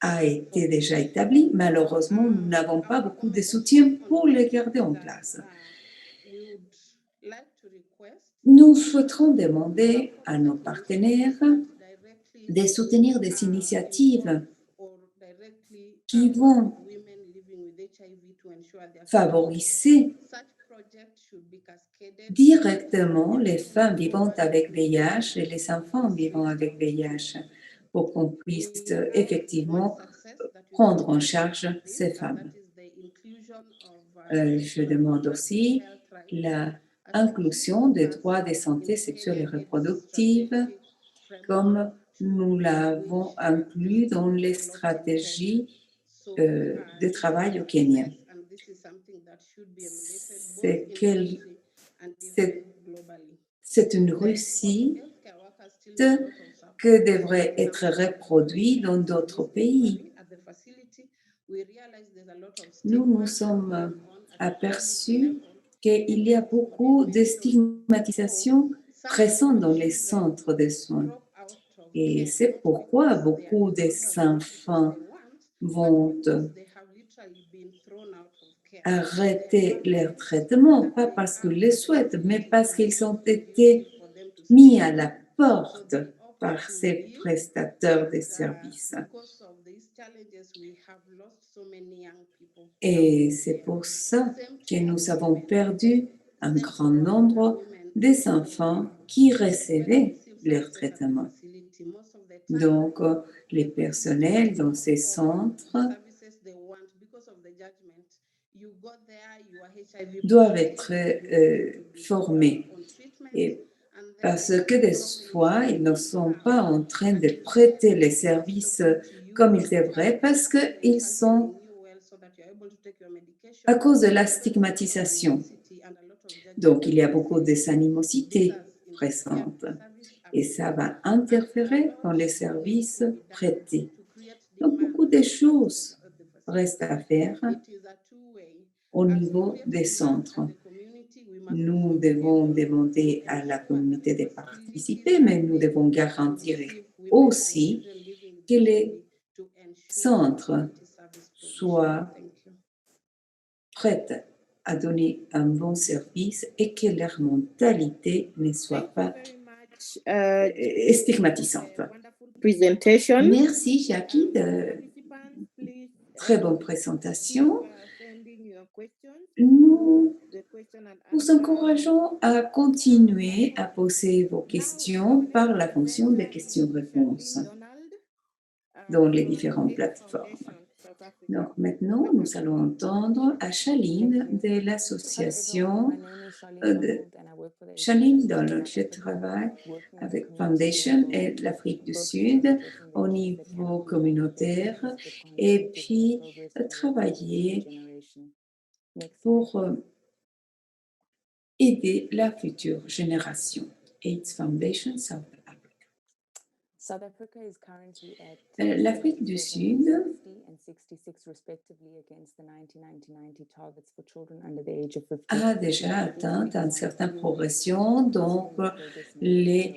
a été déjà établi. Malheureusement, nous n'avons pas beaucoup de soutien pour les garder en place. Nous souhaiterons demander à nos partenaires de soutenir des initiatives qui vont favoriser directement les femmes vivant avec VIH et les enfants vivant avec VIH pour qu'on puisse effectivement prendre en charge ces femmes. Je demande aussi l'inclusion des droits de santé sexuelle et reproductive comme nous l'avons inclus dans les stratégies de travail au Kenya. C'est une réussite que devrait être reproduite dans d'autres pays. Nous nous sommes aperçus qu'il y a beaucoup de stigmatisation présente dans les centres de soins. Et c'est pourquoi beaucoup d'enfants vont arrêter leur traitement, pas parce qu'ils le souhaitent, mais parce qu'ils ont été mis à la porte par ces prestataires de services. Et c'est pour ça que nous avons perdu un grand nombre des enfants qui recevaient leur traitement. Donc, les personnels dans ces centres doivent être formés. Et parce que des fois, ils ne sont pas en train de prêter les services comme ils devraient parce qu'ils sont à cause de la stigmatisation. Donc, il y a beaucoup de animosités présentes et ça va interférer dans les services prêtés. Donc, beaucoup de choses restent à faire au niveau des centres. Nous devons demander à la communauté de participer, mais nous devons garantir aussi que les centres soient prêts à donner un bon service et que leur mentalité ne soit pas stigmatisante. Presentation. Merci Jackie, de très bonne présentation. Nous vous encourageons à continuer à poser vos questions par la fonction des questions-réponses dans les différentes plateformes. Donc maintenant, nous allons entendre à Shaline de l'association Shaline Donald. Je travaille avec Foundation et l'Afrique du Sud au niveau communautaire et puis travailler pour aider la future génération. AIDS Foundation South Africa. L'Afrique du Sud a déjà atteint une certaine progression, donc les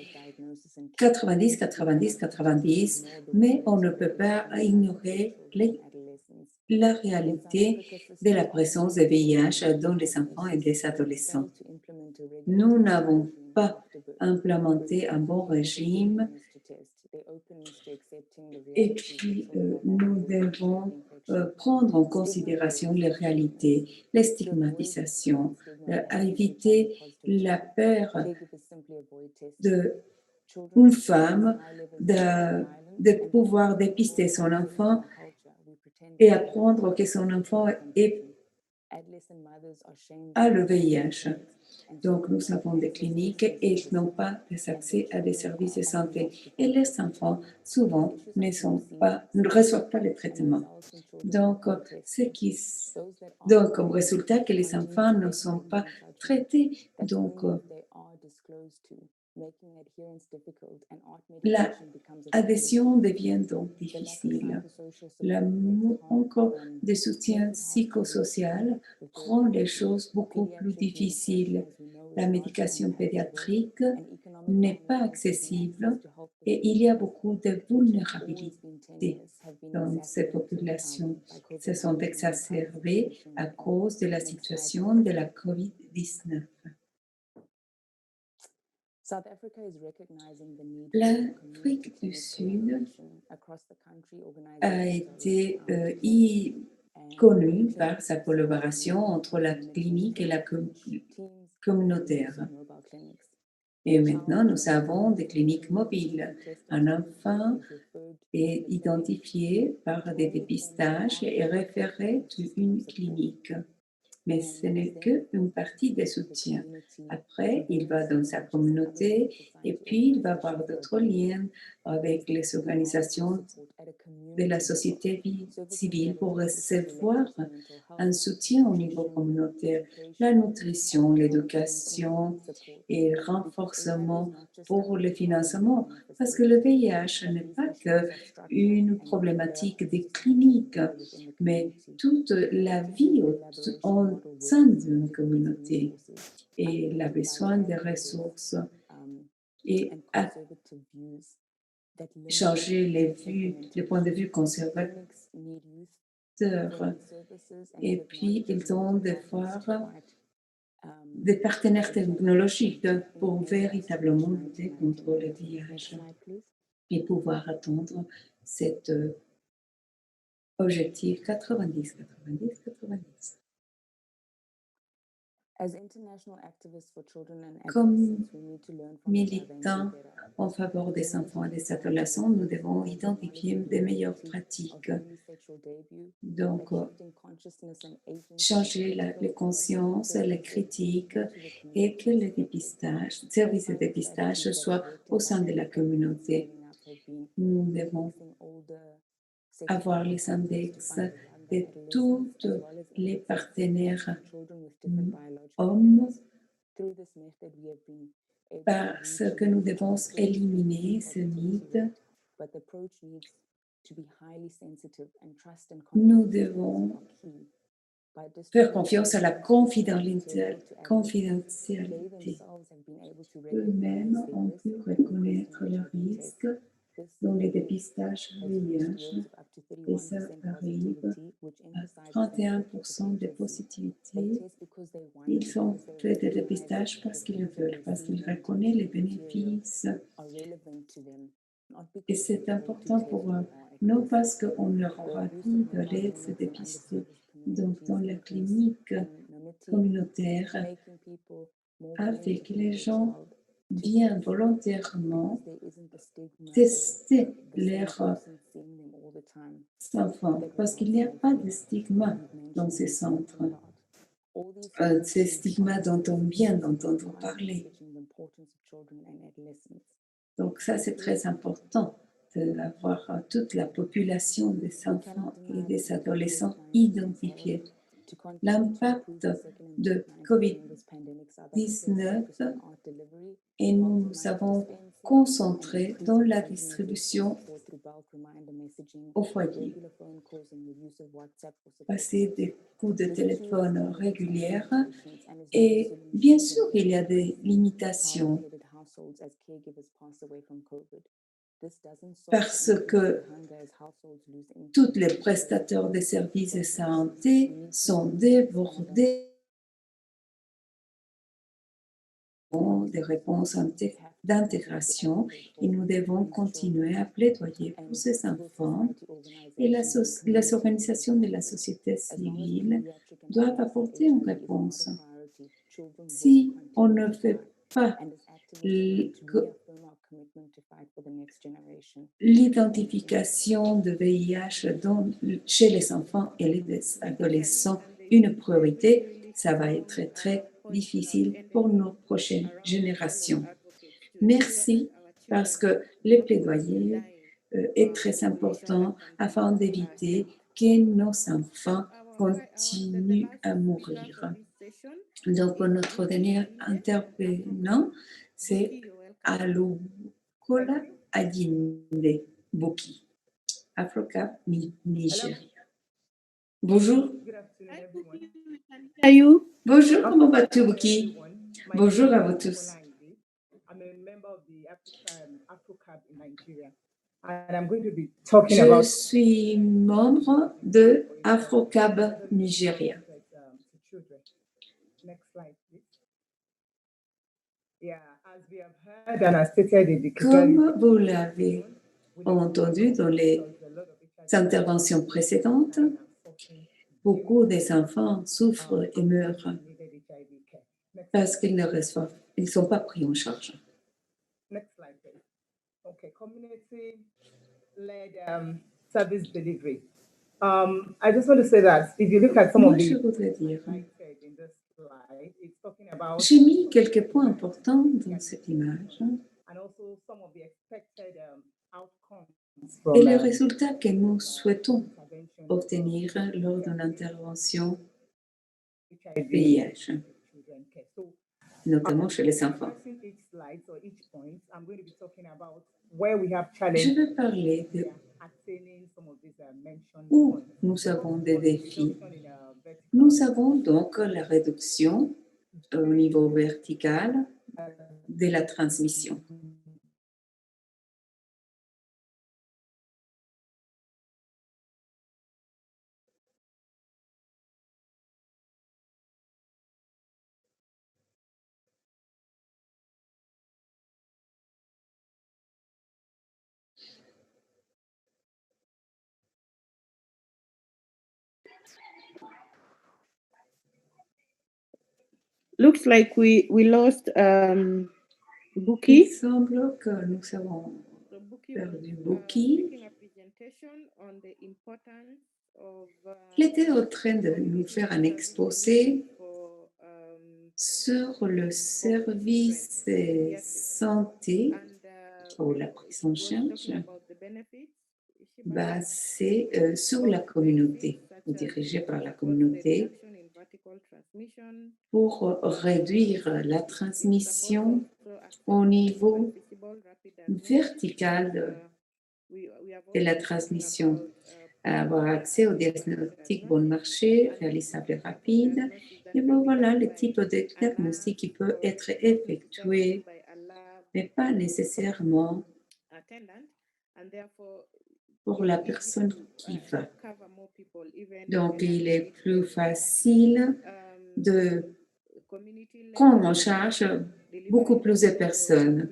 90, 90, 90, mais on ne peut pas ignorer la réalité de la présence de VIH dans les enfants et les adolescents. Nous n'avons pas implémenté un bon régime et puis nous devons prendre en considération les réalités, les stigmatisations, à éviter la peur d'une femme de pouvoir dépister son enfant et apprendre que son enfant a le VIH. Donc, nous avons des cliniques et n'ont pas accès à des services de santé. Et les enfants, souvent, ne reçoivent pas le traitement. Donc, comme résultat, que les enfants ne sont pas traités. Donc, l'adhésion devient donc difficile. Le manque de soutien psychosocial rend les choses beaucoup plus difficiles. La médication pédiatrique n'est pas accessible et il y a beaucoup de vulnérabilité dans ces populations. Se sont exacerbées à cause de la situation de la COVID-19. L'Afrique du Sud a été connue par sa collaboration entre la clinique et la communautaire. Et maintenant, nous avons des cliniques mobiles. Un enfant est identifié par des dépistages et référé à une clinique. Mais ce n'est qu'une partie des soutiens. Après, il va dans sa communauté et puis il va avoir d'autres liens avec les organisations de la société civile pour recevoir un soutien au niveau communautaire, la nutrition, l'éducation et le renforcement pour le financement. Parce que le VIH n'est pas qu'une problématique des cliniques, mais toute la vie au sein d'une communauté. Et il a besoin de ressources et à changer les points de vue conservateurs. Et puis, ils ont devoir des partenaires technologiques pour véritablement lutter contre le VIH et pouvoir attendre cette Objectif 90, 90, 90. Comme militants en faveur des enfants et des adolescents, nous devons identifier des meilleures pratiques. Donc, changer les consciences, les critiques et que le dépistage, le service de dépistage soit au sein de la communauté. Nous devons avoir les index de tous les partenaires hommes parce que nous devons éliminer ce mythe. Nous devons faire confiance à la confidentialité. Eux-mêmes ont pu reconnaître le risque dans les dépistages VIH et ça arrive à 31% de positivité. Ils ont fait des dépistages parce qu'ils le veulent, parce qu'ils reconnaissent les bénéfices. Et c'est important pour eux, non parce qu'on leur aura dit d'aller se dépister. Donc, dans la clinique communautaire, avec les gens viennent volontairement tester leurs enfants parce qu'il n'y a pas de stigma dans ces centres. Ces stigmas dont on vient d'entendre parler. Donc ça, c'est très important d'avoir toute la population des enfants et des adolescents identifiés. L'impact de COVID-19 et nous nous avons concentré dans la distribution au foyer. Passer des coups de téléphone réguliers et bien sûr, il y a des limitations parce que tous les prestataires de services de santé sont débordés des réponses d'intégration et nous devons continuer à plaidoyer pour ces enfants et les organisations de la société civile doivent apporter une réponse. Si on ne fait pas l'identification de VIH chez les enfants et les adolescents une priorité, ça va être très difficile pour nos prochaines générations. Merci parce que le plaidoyer est très important afin d'éviter que nos enfants continuent à mourir. Donc, notre dernier intervenant, c'est Alukola Adinde Boki, Afrocap Nigeria. Bonjour. Bonjour, comment vas-tu, Boki? Bonjour à vous tous. Je suis membre de Afrocab Nigeria. Comme vous l'avez entendu dans les interventions précédentes, beaucoup des enfants souffrent et meurent parce qu'ils ne sont pas pris en charge. Service delivery. I just want to say that if you look at some Moi, of the je voudrais dire, j'ai mis quelques points importants dans cette image et les résultats que nous souhaitons obtenir lors d'une intervention VIH, notamment chez les enfants. Je vais parler de où nous avons des défis. Nous avons donc la réduction au niveau vertical de la transmission. Looks like we lost Il Buki. semble que nous avons So Buki perdu was Buki. making a presentation on the importance of Il était en train de nous faire un exposé for, sur le service de santé and ou la prise en was charge talking about the benefits. basée sur la communauté, ou dirigée par la communauté, pour réduire la transmission au niveau vertical de la transmission, avoir accès au diagnostic bon marché, réalisable et rapide. Et bon, voilà le type de diagnostic qui peut être effectué, mais pas nécessairement pour la personne qui va. Donc, il est plus facile de prendre en charge beaucoup plus de personnes.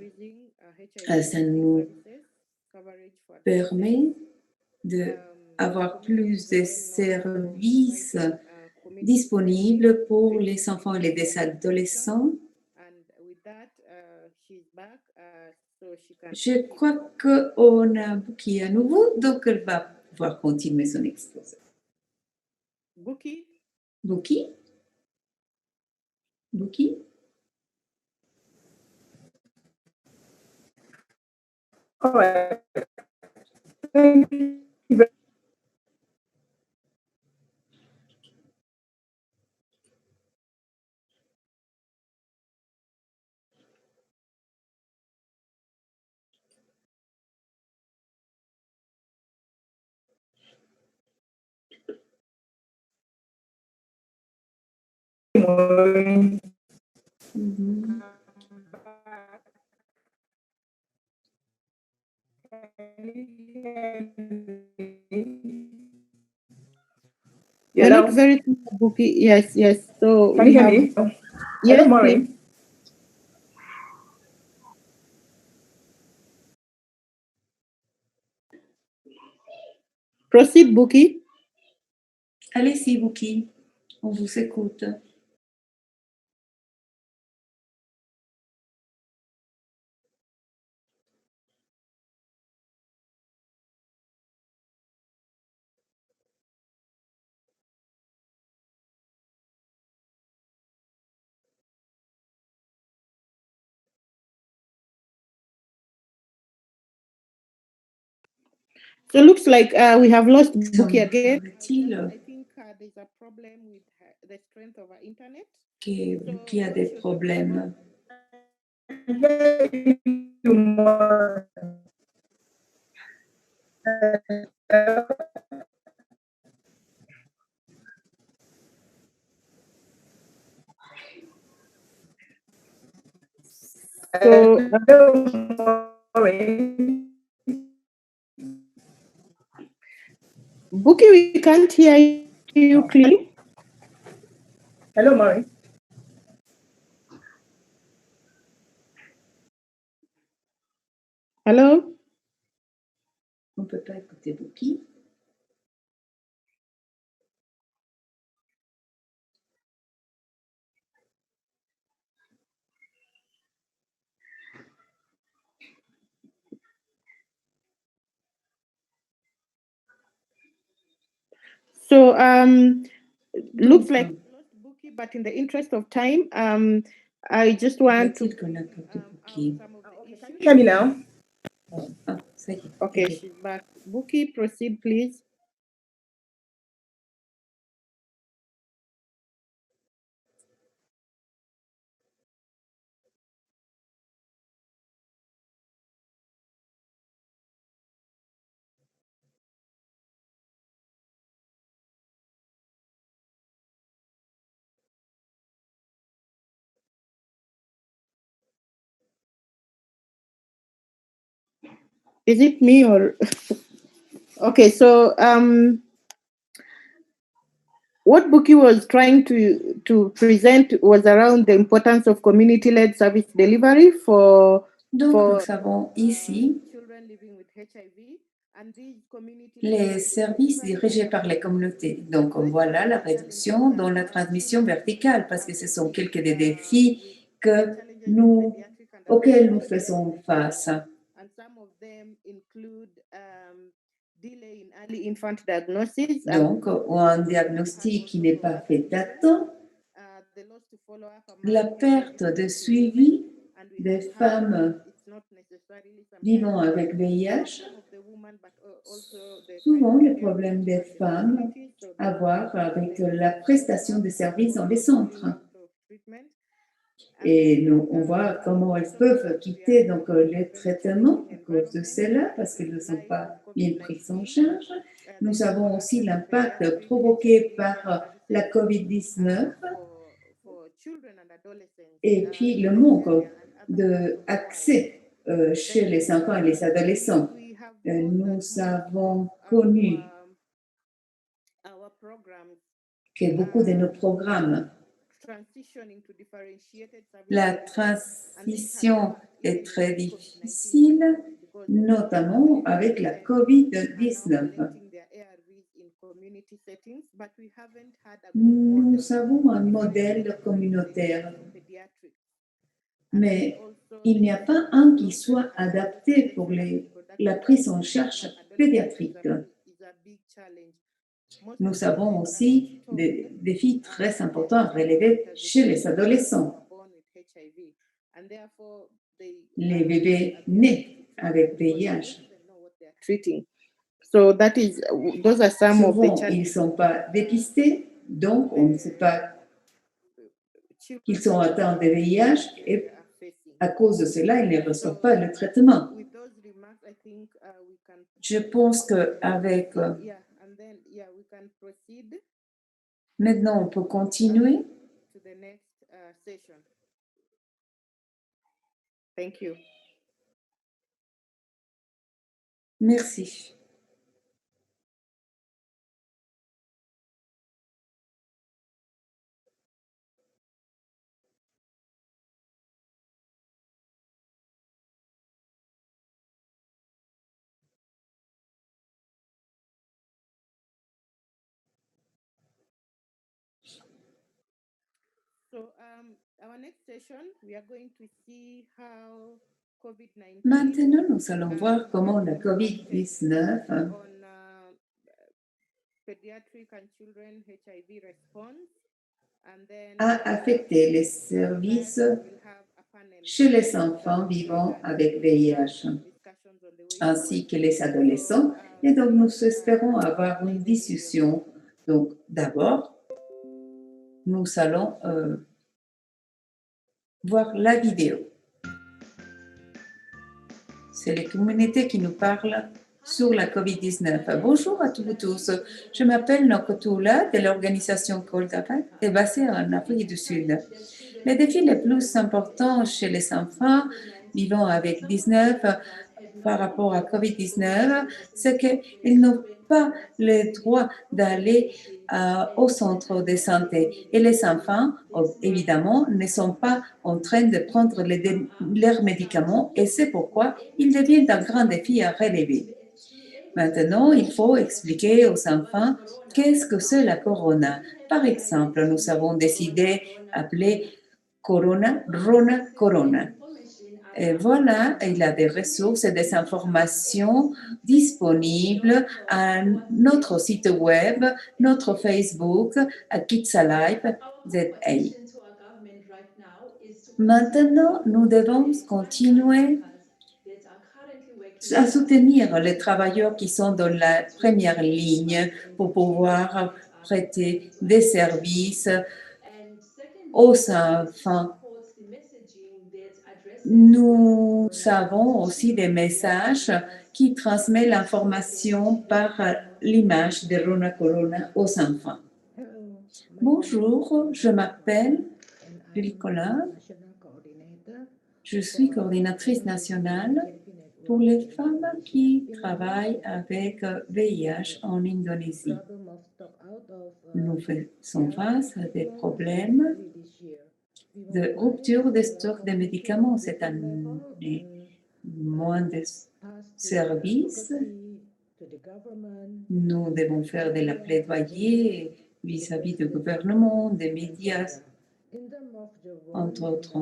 Ça nous permet d'avoir plus de services disponibles pour les enfants et les adolescents. Je crois qu'on a Buki à nouveau, donc elle va pouvoir continuer son exposé. Buki? Buki? Buki? All right. Thank you very much. You're Hello? not very clear, Buki. Yes, yes. So Can we you hear have. me? Yes, Hello, Maureen. please. Proceed, Buki. Allez-y, Buki, on vous écoute. So it looks like we have lost Buki again. Semble-t-il I think there's a problem with the strength of our internet. que Buki a des problèmes. So Buki, we can't hear you clearly. Hello, Maureen. Hello? On ne peut pas écouter Buki. So looks like we lost Buki, but in the interest of time, I just want to Paraît-il qu'on n'a pas de Buki. some of the Can issues. you hear me now? Ah, ça y est. Okay, ok. she's back. Buki, proceed, please. Is it me or okay? So what Buki was trying to present was around the importance of community-led service delivery for Donc, nous avons ici children living with HIV. les services dirigés par les communautés. Donc, voilà la réduction dans la transmission verticale parce que ce sont quelques des défis auxquels nous faisons face. Donc, un diagnostic qui n'est pas fait à temps, la perte de suivi des femmes vivant avec VIH, souvent le problème des femmes à voir avec la prestation de services dans les centres. Et on voit comment elles peuvent quitter donc, les traitements à cause de cela parce qu'elles ne sont pas bien prises en charge. Nous avons aussi l'impact provoqué par la COVID-19 et puis le manque d'accès chez les enfants et les adolescents. Nous avons connu que beaucoup de nos programmes, la transition est très difficile, notamment avec la COVID-19. Nous avons un modèle communautaire, mais il n'y a pas un qui soit adapté pour la prise en charge pédiatrique. Nous avons aussi des défis très importants à relever chez les adolescents. Les bébés nés avec VIH. Souvent, ils ne sont pas dépistés, donc on ne sait pas qu'ils sont atteints de VIH et à cause de cela, ils ne reçoivent pas le traitement. Je pense qu'avec... Maintenant, on peut continuer. Merci. Maintenant, nous allons voir comment la COVID-19 a affecté les services chez les enfants vivant avec VIH, ainsi que les adolescents. Et donc, nous espérons avoir une discussion. Donc, d'abord, nous allons voir la vidéo. C'est les communautés qui nous parlent sur la COVID-19. Bonjour à tous et tous. Je m'appelle Nokotula de l'organisation Coldafat et basée en Afrique du Sud. Les défis les plus importants chez les enfants vivant avec 19 par rapport à COVID-19, c'est qu'ils n'ont pas le droit d'aller au centre de santé. Et les enfants, évidemment, ne sont pas en train de prendre leurs médicaments et c'est pourquoi ils deviennent un grand défi à relever. Maintenant, il faut expliquer aux enfants qu'est-ce que c'est la corona. Par exemple, nous avons décidé d'appeler corona, Rona, corona. Et voilà, il y a des ressources et des informations disponibles à notre site web, notre Facebook, à Kids Alive ZA. Maintenant, nous devons continuer à soutenir les travailleurs qui sont dans la première ligne pour pouvoir prêter des services aux enfants. Nous avons aussi des messages qui transmettent l'information par l'image de Rona Corona aux enfants. Bonjour, je m'appelle Nicolas. Je suis coordinatrice nationale pour les femmes qui travaillent avec VIH en Indonésie. Nous faisons face à des problèmes de rupture de stock de médicaments cette année, moins de services Nous devons faire de la plaidoyer vis-à-vis du gouvernement, des médias, entre autres.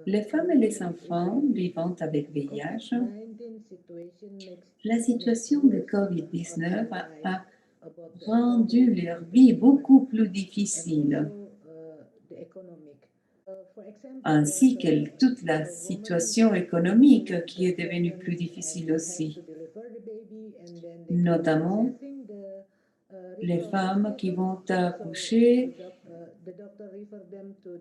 Les femmes et les enfants vivant avec VIH, la situation de COVID-19 a rendu leur vie beaucoup plus difficile, ainsi que toute la situation économique qui est devenue plus difficile aussi. Notamment, les femmes qui vont accoucher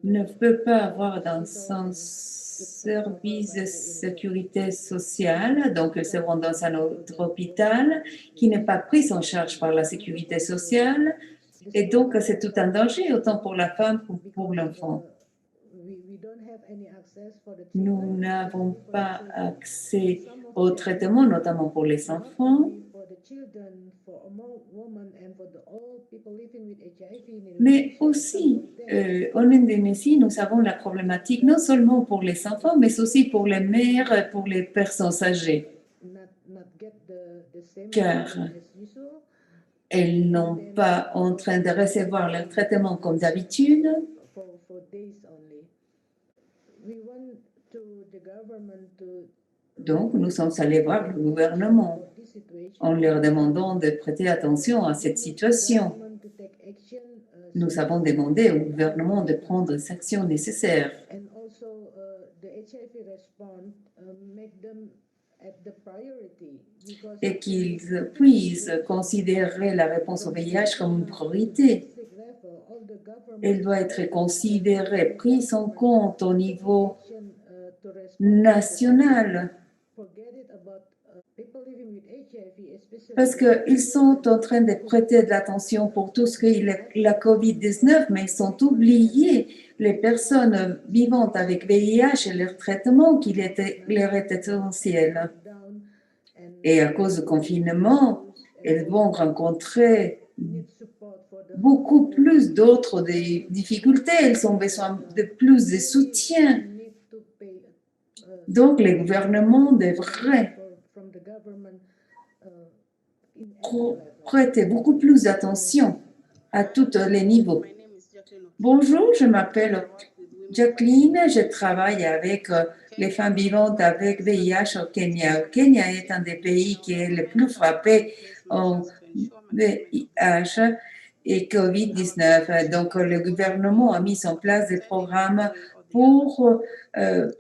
ne peuvent pas avoir dans son service de sécurité sociale, donc elles seront dans un autre hôpital qui n'est pas pris en charge par la sécurité sociale, et donc c'est tout un danger, autant pour la femme que pour l'enfant. Nous n'avons pas accès au traitement, notamment pour les enfants, mais aussi en Indonésie, nous avons la problématique non seulement pour les enfants, mais aussi pour les mères et pour les personnes âgées, car elles n'ont pas en train de recevoir leur traitement comme d'habitude. Donc, nous sommes allés voir le gouvernement en leur demandant de prêter attention à cette situation. Nous avons demandé au gouvernement de prendre les actions nécessaires. Et qu'ils puissent considérer la réponse au VIH comme une priorité. Elle doit être considérée, prise en compte au niveau national. Parce qu'ils sont en train de prêter de l'attention pour tout ce qui est la COVID-19, mais ils sont oubliés les personnes vivant avec VIH et leur traitement qui leur est essentiel. Et à cause du confinement, elles vont rencontrer beaucoup plus d'autres difficultés. Elles ont besoin de plus de soutien. Donc, les gouvernements devraient prêter beaucoup plus d'attention à tous les niveaux. Bonjour, je m'appelle Jacqueline, je travaille avec les femmes vivantes avec VIH au Kenya. Le Kenya est un des pays qui est le plus frappé en VIH et COVID-19. Donc, le gouvernement a mis en place des programmes pour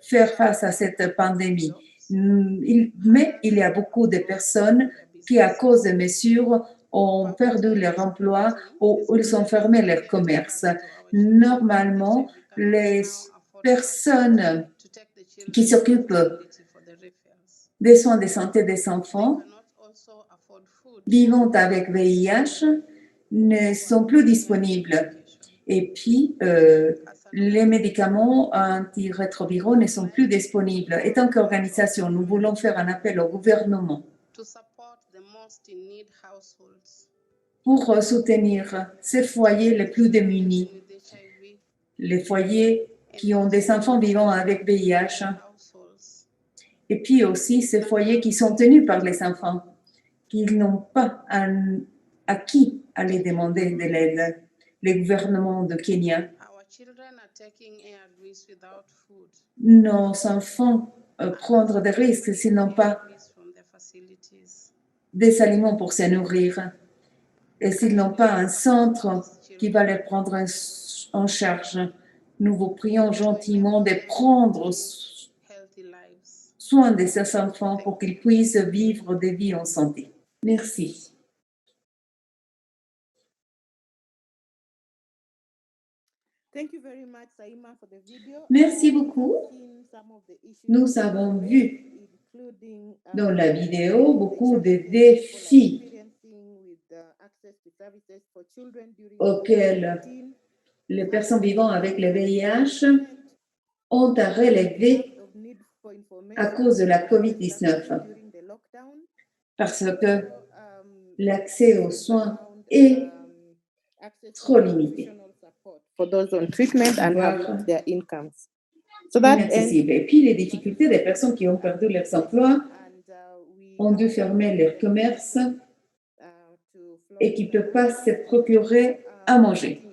faire face à cette pandémie. Mais il y a beaucoup de personnes qui, à cause des mesures, ont perdu leur emploi ou ils ont fermé leur commerce. Normalement, les personnes qui s'occupent des soins de santé des enfants vivant avec VIH ne sont plus disponibles. Et puis, les médicaments antirétroviraux ne sont plus disponibles. Et tant qu'organisation, nous voulons faire un appel au gouvernement pour soutenir ces foyers les plus démunis, les foyers qui ont des enfants vivant avec VIH, et puis aussi ces foyers qui sont tenus par les enfants, qui n'ont pas à qui aller demander de l'aide. Les gouvernements de Kenya. Nos enfants prendre des risques s'ils n'ont pas des aliments pour se nourrir et s'ils n'ont pas un centre qui va les prendre en charge. Nous vous prions gentiment de prendre soin de ces enfants pour qu'ils puissent vivre des vies en santé. Merci. Merci beaucoup. Nous avons vu dans la vidéo beaucoup de défis auxquels les personnes vivant avec le VIH ont à relever à cause de la COVID-19, parce que l'accès aux soins est trop limité. For those on treatment and have their incomes. So that inaccessible. Et puis les difficultés des personnes qui ont perdu leurs emplois ont dû fermer leurs commerces et qui ne peuvent pas se procurer à manger.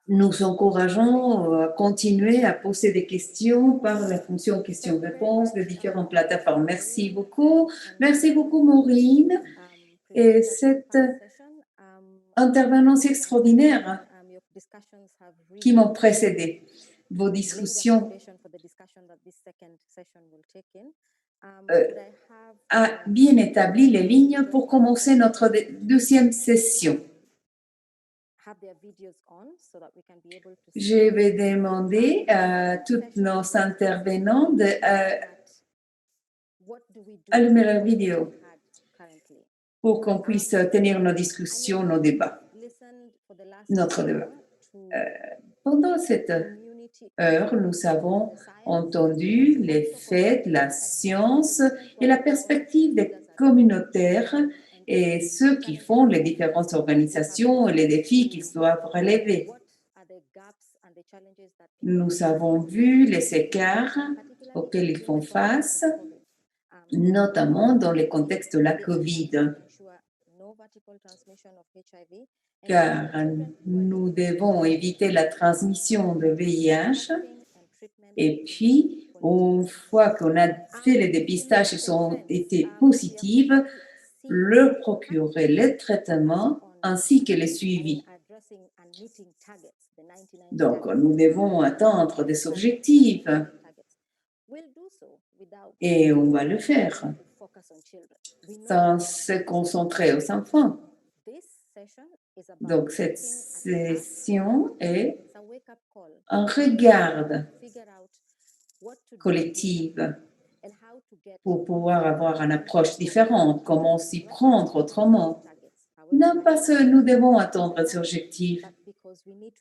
Nous encourageons à continuer à poser des questions par la fonction questions-réponses de différentes plateformes. Merci beaucoup. Merci beaucoup, Maureen. Et cette intervenance extraordinaire qui m'ont précédé. Vos discussions a bien établi les lignes pour commencer notre deuxième session. Je vais demander à tous nos intervenants d'allumer la vidéo pour qu'on puisse tenir nos discussions, nos débats, notre débat. Pendant cette heure, nous avons entendu les faits, la science et la perspective des communautaires et ceux qui font les différentes organisations et les défis qu'ils doivent relever. Nous avons vu les écarts auxquels ils font face, notamment dans le contexte de la COVID, car nous devons éviter la transmission de VIH et puis, une fois qu'on a fait les dépistages qui ont été positifs, leur procurer le traitement ainsi que le suivi. Donc, nous devons atteindre des objectifs et on va le faire sans se concentrer aux enfants. Donc, cette session est un regard collectif pour pouvoir avoir une approche différente, comment s'y prendre autrement. Non parce que nous devons atteindre ces objectifs,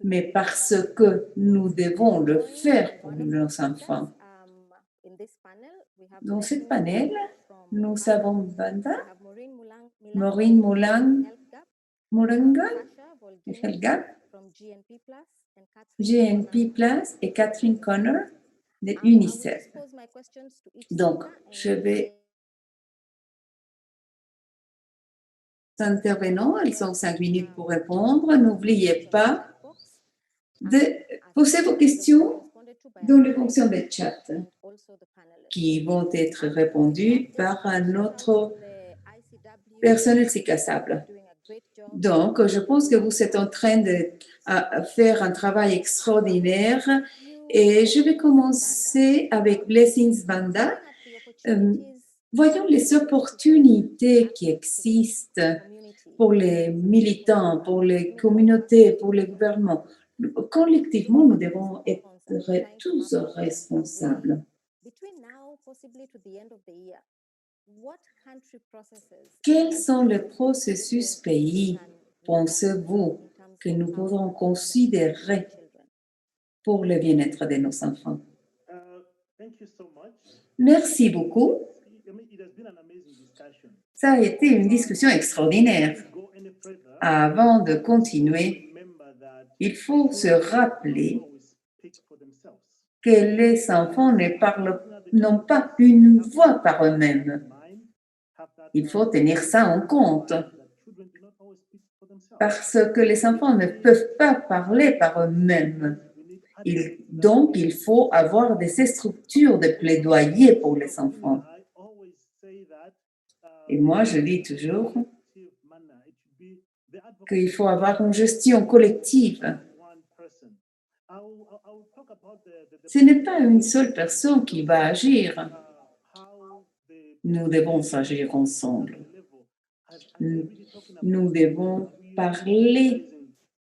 mais parce que nous devons le faire pour nos enfants. Dans ce panel, nous avons Vanda, Maureen Mulanga, Helga, GNP Plus et Catherine Connor de UNICEF. Donc, je vais intervenants, ils ont 5 minutes pour répondre. N'oubliez pas de poser vos questions dans les fonctions de chat qui vont être répondues par notre personnel CICASABLE. Donc, je pense que vous êtes en train de faire un travail extraordinaire et je vais commencer avec Blessings Vanda. Voyons les opportunités qui existent pour les militants, pour les communautés, pour les gouvernements. Collectivement, nous devons être tous responsables. Quels sont les processus pays, pensez-vous, que nous pourrons considérer pour le bien-être de nos enfants? Merci beaucoup. Ça a été une discussion extraordinaire. Avant de continuer, il faut se rappeler que les enfants n'ont pas une voix par eux-mêmes. Il faut tenir ça en compte parce que les enfants ne peuvent pas parler par eux-mêmes. Donc, il faut avoir des structures de plaidoyer pour les enfants. Et moi, je dis toujours qu'il faut avoir une gestion collective. Ce n'est pas une seule personne qui va agir. Nous devons agir ensemble. Nous devons parler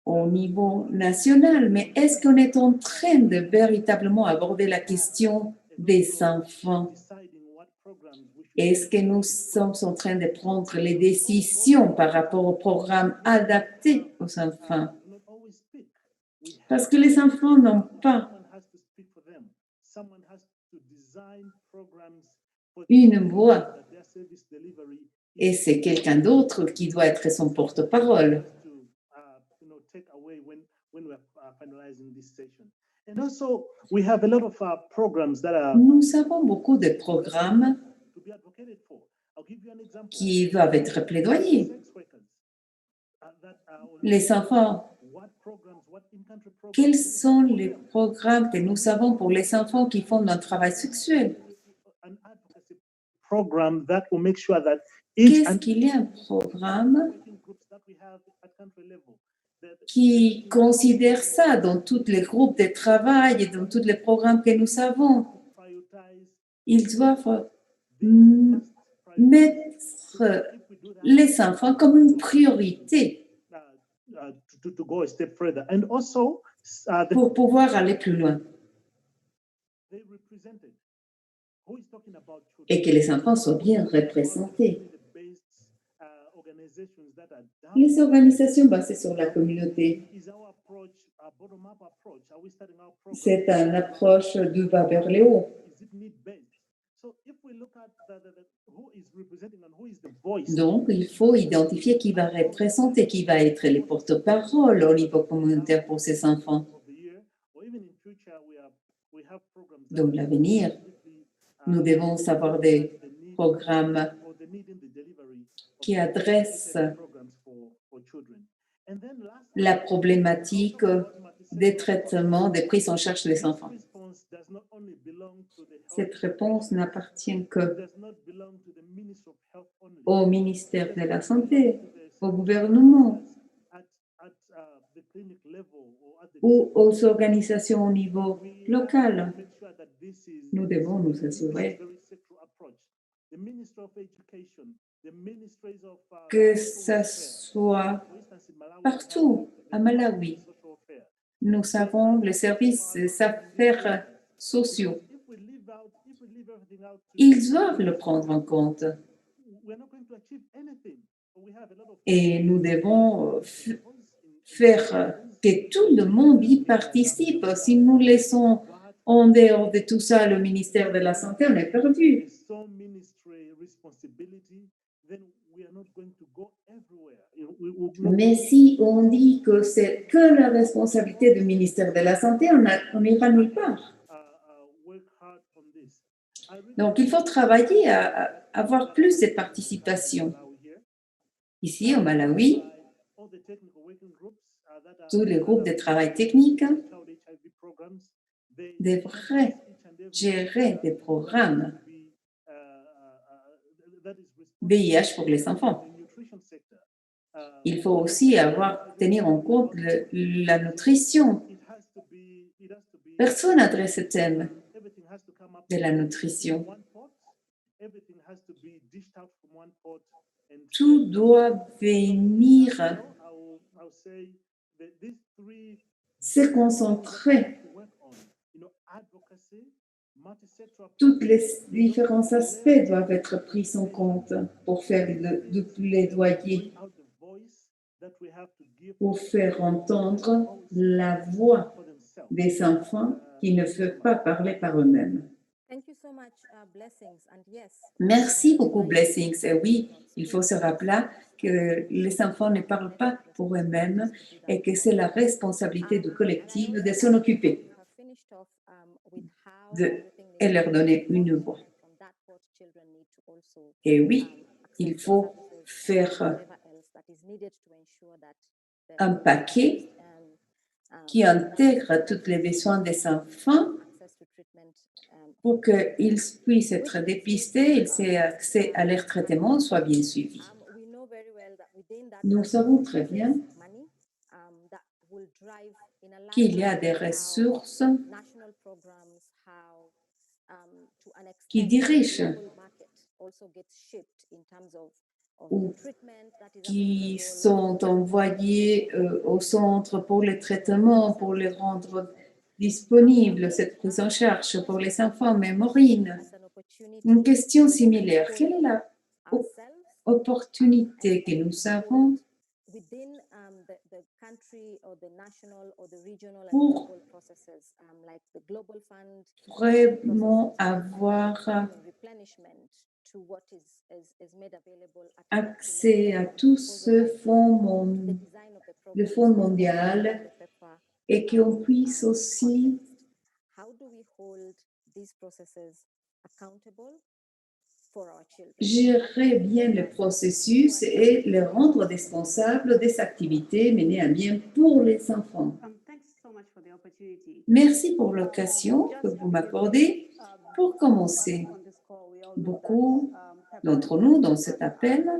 au niveau national, mais est-ce qu'on est en train de véritablement aborder la question des enfants? Est-ce que nous sommes en train de prendre les décisions par rapport au programme adapté aux enfants? Parce que les enfants n'ont pas une voix et c'est quelqu'un d'autre qui doit être son porte-parole. Nous avons beaucoup de programmes qui doivent être plaidoyés. Les enfants, quels sont les programmes que nous savons pour les enfants qui font un travail sexuel? Qu'est-ce qu'il y a un programme qui considère ça dans tous les groupes de travail et dans tous les programmes que nous avons? Ils doivent mettre les enfants comme une priorité pour pouvoir aller plus loin. Et que les enfants soient bien représentés. Les organisations basées sur la communauté, c'est une approche du bas vers le haut. Donc, il faut identifier qui va représenter, qui va être les porte-parole au niveau communautaire pour ces enfants. Dans l'avenir, nous devons avoir des programmes qui adressent la problématique des traitements, des prises en charge des enfants. Cette réponse n'appartient qu'au ministère de la Santé, au gouvernement ou aux organisations au niveau local. Nous devons nous assurer que ça soit partout à Malawi. Nous avons les services des affaires sociaux. Ils doivent le prendre en compte. Et nous devons faire que tout le monde y participe. Si nous laissons en dehors de tout ça le ministère de la Santé, on est perdu. Mais si on dit que c'est que la responsabilité du ministère de la Santé, on n'ira nulle part. Donc, il faut travailler à avoir plus de participation. Ici, au Malawi, tous les groupes de travail technique devraient gérer des programmes VIH pour les enfants. Il faut aussi tenir en compte la nutrition. Personne n'adresse ce thème de la nutrition. Tout doit venir se concentrer. Tous les différents aspects doivent être pris en compte pour faire du plaidoyer, pour faire entendre la voix des enfants qui ne peuvent pas parler par eux-mêmes. Merci beaucoup, Blessings. Et oui, il faut se rappeler que les enfants ne parlent pas pour eux-mêmes et que c'est la responsabilité du collectif de s'en occuper et leur donner une voix. Et oui, il faut faire un paquet qui intègre tous les besoins des enfants pour qu'ils puissent être dépistés et que l'accès à leur traitement soit bien suivi. Nous savons très bien qu'il y a des ressources qui dirigent ou qui sont envoyées au centre pour les traitements, pour les rendre disponibles, cette prise en charge pour les enfants. Mais Maureen, une question similaire. Quelle est l'opportunité que nous avons pour vraiment avoir accès à tout ce le Fonds mondial et qu'on puisse aussi gérer bien le processus et le rendre responsable des activités menées à bien pour les enfants. Merci pour l'occasion que vous m'accordez. Pour commencer, beaucoup d'entre nous dans cet appel,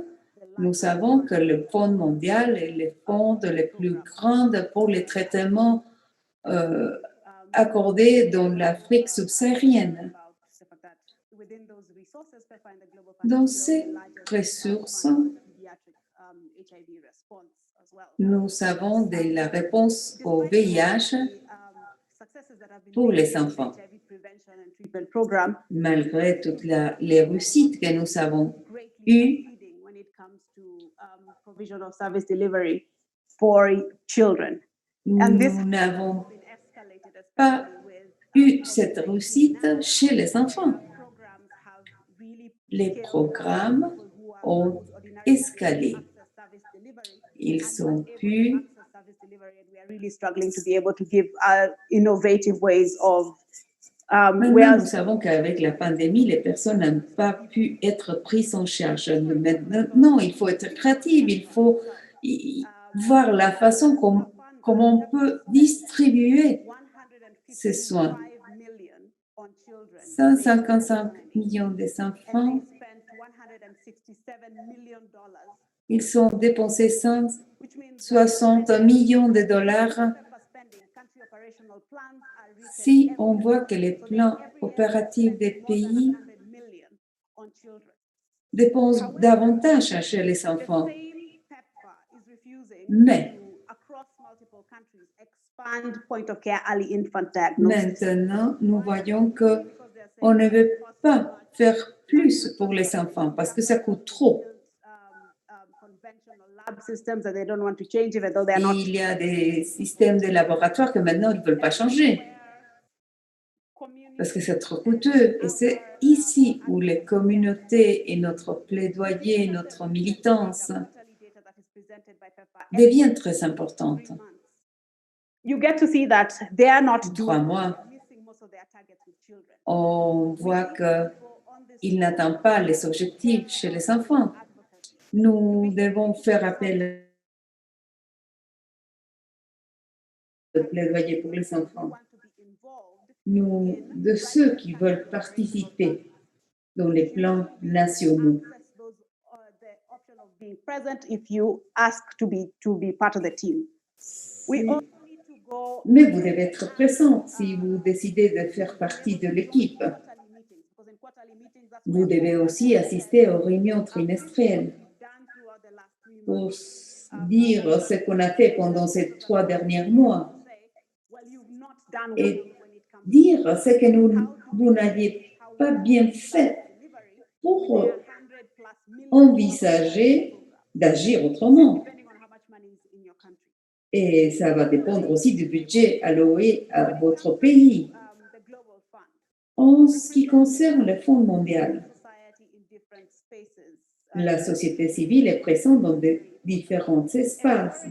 nous savons que le Fonds mondial est le fonds le plus grand pour les traitements accordés dans l'Afrique subsaharienne. Dans ces ressources, nous avons de la réponse au VIH pour les enfants. Malgré toutes les réussites que nous avons eues, nous n'avons pas eu cette réussite chez les enfants. Les programmes ont escalé. Ils ont pu Maintenant, nous savons qu'avec la pandémie, les personnes n'ont pas pu être prises en charge. Maintenant, il faut être créatif, il faut voir la façon comment on peut distribuer ces soins. 155 millions d'enfants, ils ont dépensé 160 millions de dollars. Si on voit que les plans opératifs des pays dépensent davantage chez les enfants, mais maintenant, nous voyons qu'on ne veut pas faire plus pour les enfants parce que ça coûte trop. Il y a des systèmes de laboratoire que maintenant, ils ne veulent pas changer parce que c'est trop coûteux. Et c'est ici où les communautés et notre plaidoyer, notre militance deviennent très importantes. 3 mois, on voit qu'ils n'atteignent pas les objectifs chez les enfants. Nous devons faire appel au plaidoyer pour les enfants. De ceux qui veulent participer dans les plans nationaux. Mais vous devez être présent si vous décidez de faire partie de l'équipe. Vous devez aussi assister aux réunions trimestrielles pour dire ce qu'on a fait pendant ces 3 derniers mois et dire ce que vous n'aviez pas bien fait pour envisager d'agir autrement. Et ça va dépendre aussi du budget alloué à votre pays. En ce qui concerne le Fonds mondial, la société civile est présente dans différents espaces.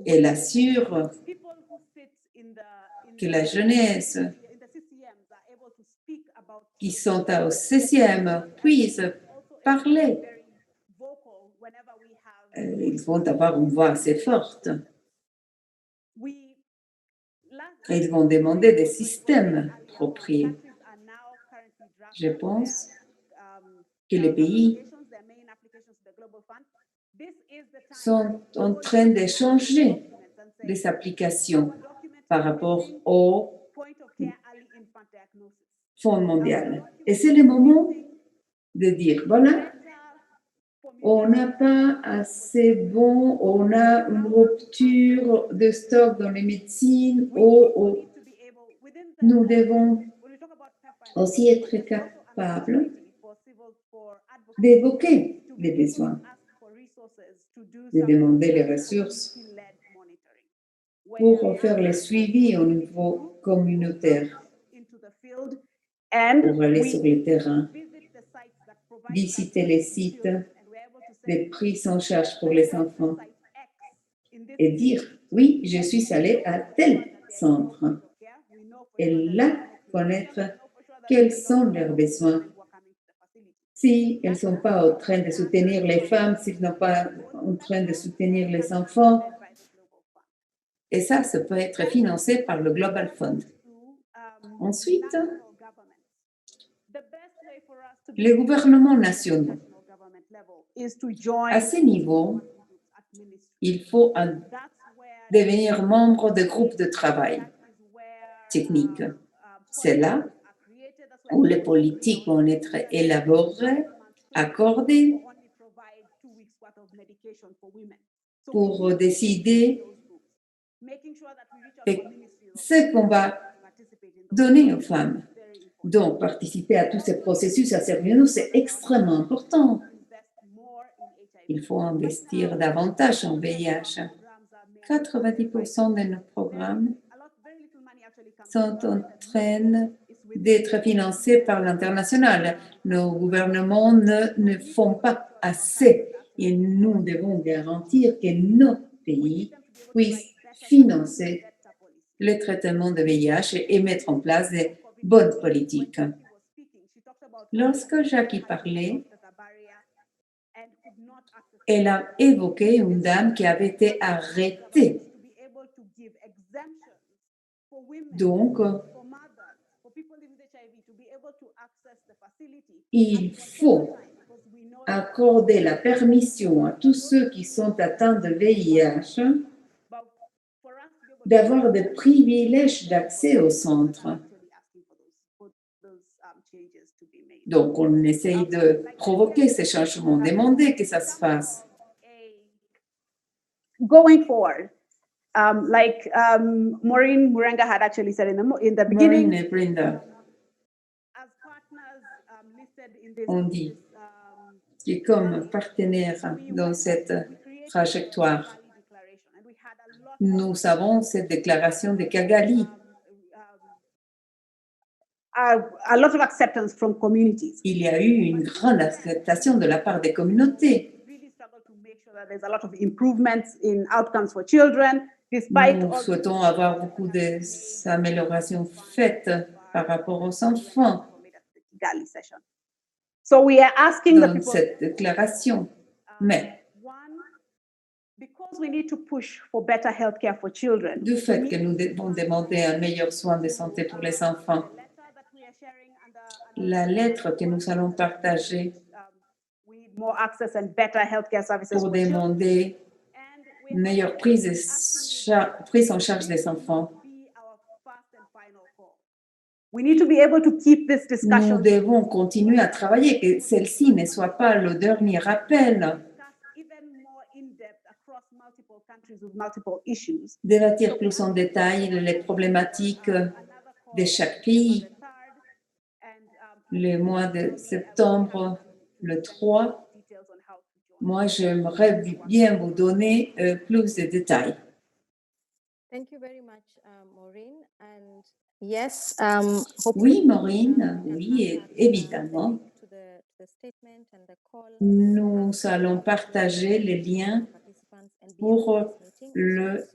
Elle assure que la jeunesse qui sont au CCM puissent parler. Ils vont avoir une voix assez forte. Ils vont demander des systèmes appropriés. Je pense que les pays sont en train de changer les applications par rapport au Fonds mondial. Et c'est le moment de dire, voilà, on n'a pas assez bon, on a une rupture de stock dans les médecines, nous devons aussi être capables d'évoquer les besoins, de demander les ressources pour faire le suivi au niveau communautaire, pour aller sur le terrain, visiter les sites de prise en charge pour les enfants et dire, oui, je suis allé à tel centre. Et là, connaître quels sont leurs besoins. Si elles ne sont pas en train de soutenir les femmes, s'ils ne sont pas en train de soutenir les enfants, et ça peut être financé par le Global Fund. Ensuite, les gouvernements nationaux. À ce niveau, il faut devenir membre de groupes de travail techniques. C'est là où les politiques vont être élaborées, accordées pour décider ce qu'on va donner aux femmes. Donc, participer à tous ces processus à Serviano, c'est extrêmement important. Il faut investir davantage en VIH. 90% de nos programmes sont en train d'être financés par l'international. Nos gouvernements ne font pas assez et nous devons garantir que nos pays puissent financer le traitement de VIH et mettre en place des bonnes politiques. Lorsque Jackie parlait, elle a évoqué une dame qui avait été arrêtée. Donc, il faut accorder la permission à tous ceux qui sont atteints de VIH d'avoir des privilèges d'accès au centre. Donc, on essaye de provoquer ces changements, demander que ça se fasse. Going forward, Maureen Muranga had actually said in the beginning, Maureen et Brenda as partners listed in this, ont dit que comme partenaires dans cette trajectoire, nous avons cette déclaration de Kigali. a lot of acceptance from communities. Il y a eu une grande acceptation de la part des communautés. Really struggle to make sure that there's a lot of improvements in outcomes for children, despite Nous souhaitons avoir beaucoup d'améliorations faites par rapport aux enfants Kigali session. So we are asking the dans people, cette déclaration. Mais one, because we need to push for better healthcare for children. du fait que nous devons demander un meilleur soin de santé pour les enfants, la lettre que nous allons partager We need more access and better healthcare services pour for children. demander une meilleure prise en charge des enfants. Be our first and final call. We need to be able to keep this Nous discussion devons continuer à travailler, que celle-ci ne soit pas le dernier appel. even more in depth across multiple countries with multiple issues. Débattre plus en détail les problématiques de chaque pays. Le mois de septembre, le 3, moi, j'aimerais bien vous donner plus de détails. Thank you very much, Maureen. And yes, Oui, Maureen, oui, évidemment. Nous allons partager les liens pour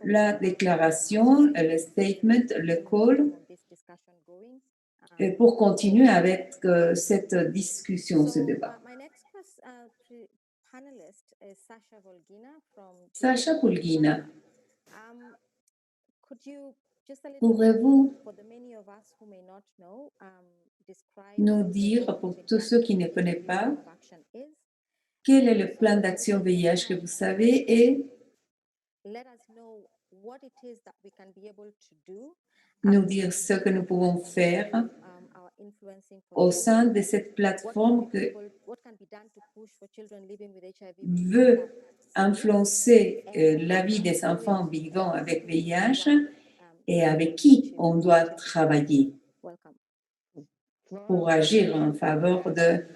la déclaration, le statement, le call, et pour continuer avec cette discussion, ce débat. Sacha Bulgina, pouvez-vous nous dire, pour tous ceux qui ne connaissent pas, quel est le plan d'action VIH que vous savez et nous dire ce que nous pouvons faire au sein de cette plateforme que veut influencer la vie des enfants vivant avec VIH et avec qui on doit travailler pour agir en faveur de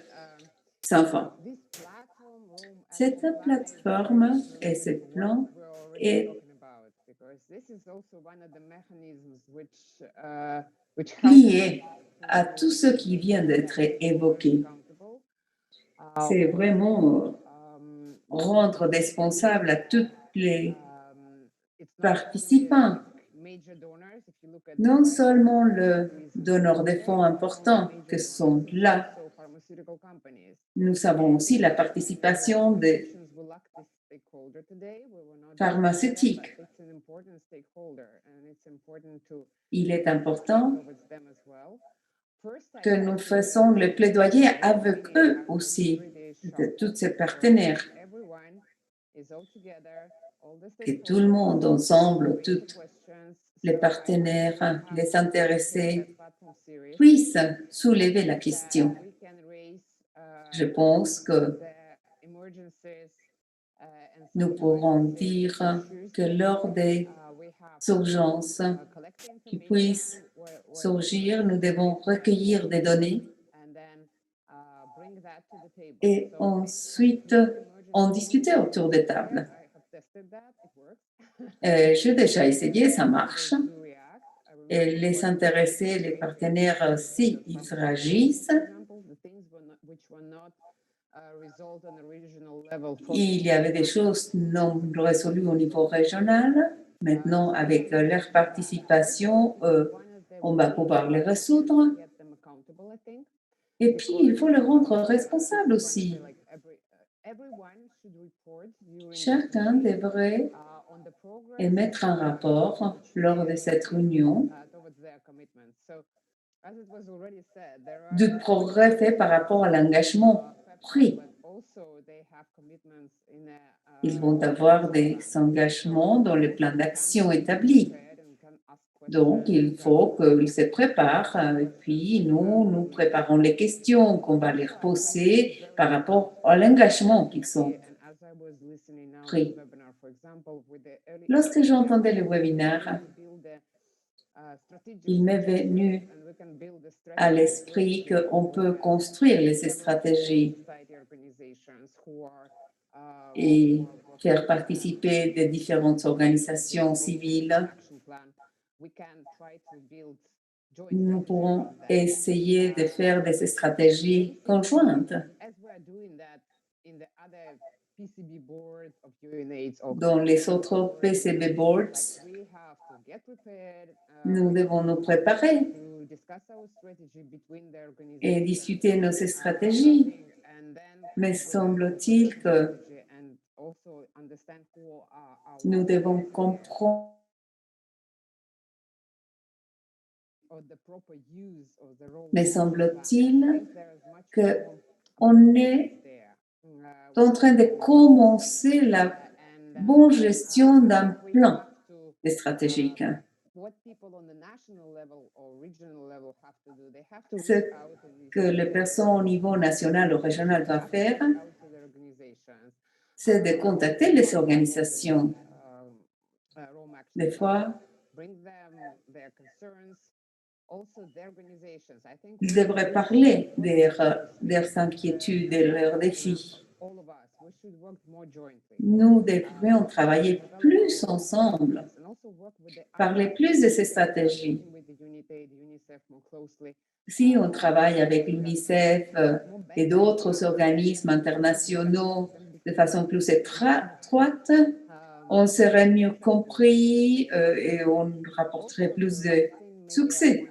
ces enfants. Cette plateforme et ce plan est lié à tout ce qui vient d'être évoqué. C'est vraiment rendre responsable à tous les participants Non seulement le donneur des fonds important que sont là, nous savons aussi la participation des pharmaceutiques. Il est important que nous fassions le plaidoyer avec eux aussi, de tous ces partenaires, que tout le monde ensemble, tous les partenaires, les intéressés, puissent soulever la question. Je pense que nous pourrons dire que lors des urgences qui puissent surgir, nous devons recueillir des données et ensuite en discuter autour des tables. J'ai déjà essayé, ça marche. Et les intéressés, les partenaires aussi, ils réagissent. Il y avait des choses non résolues au niveau régional. Maintenant, avec leur participation, on va pouvoir les résoudre. Et puis, il faut les rendre responsables aussi. Chacun devrait émettre un rapport lors de cette réunion du progrès fait par rapport à l'engagement pris. Ils vont avoir des engagements dans le plan d'action établi. Donc, il faut qu'ils se préparent et puis nous préparons les questions qu'on va leur poser par rapport à l'engagement qu'ils ont pris. Lorsque j'entendais le webinaire, il m'est venu à l'esprit qu'on peut construire les stratégies et faire participer des différentes organisations civiles. Nous pourrons essayer de faire des stratégies conjointes. Dans les autres PCB boards, nous devons nous préparer et discuter nos stratégies. Mais semble-t-il que nous devons comprendre qu'on est en train de commencer la bonne gestion d'un plan stratégique. Ce que les personnes au niveau national ou régional doivent faire, c'est de contacter les organisations. Des fois, ils devraient parler de leurs inquiétudes et leurs défis. Nous devrions travailler plus ensemble, parler plus de ces stratégies. Si on travaille avec l'UNICEF et d'autres organismes internationaux de façon plus étroite, on serait mieux compris et on rapporterait plus de succès.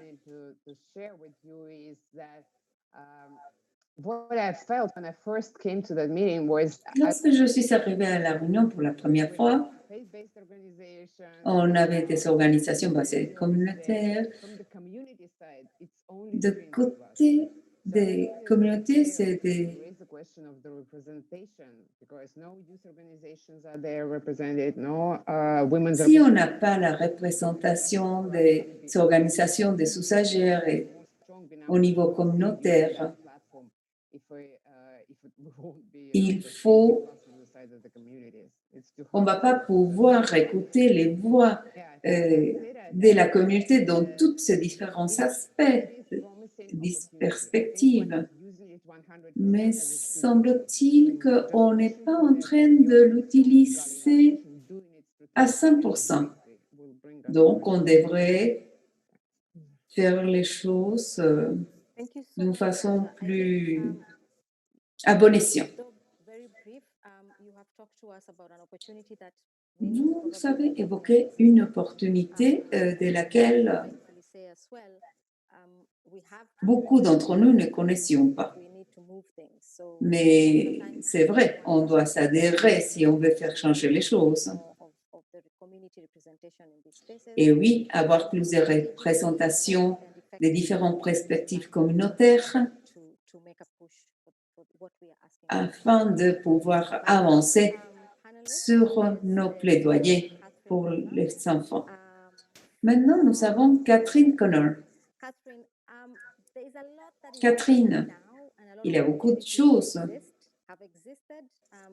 Lorsque je suis arrivée à la réunion pour la première fois, on avait des organisations basées communautaires. De côté des communautés, c'est des... Si on n'a pas la représentation des organisations des usagers et au niveau communautaire, on ne va pas pouvoir écouter les voix de la communauté dans tous ces différents aspects, perspectives. Mais semble-t-il qu'on n'est pas en train de l'utiliser à 100%. Donc, on devrait faire les choses d'une façon plus à bon escient. Vous avez évoqué une opportunité de laquelle beaucoup d'entre nous ne connaissions pas. Mais c'est vrai, on doit s'adhérer si on veut faire changer les choses. Et oui, avoir plusieurs représentations des différentes perspectives communautaires afin de pouvoir avancer sur nos plaidoyers pour les enfants. Maintenant, nous avons Catherine Connor. Catherine, il y a beaucoup de choses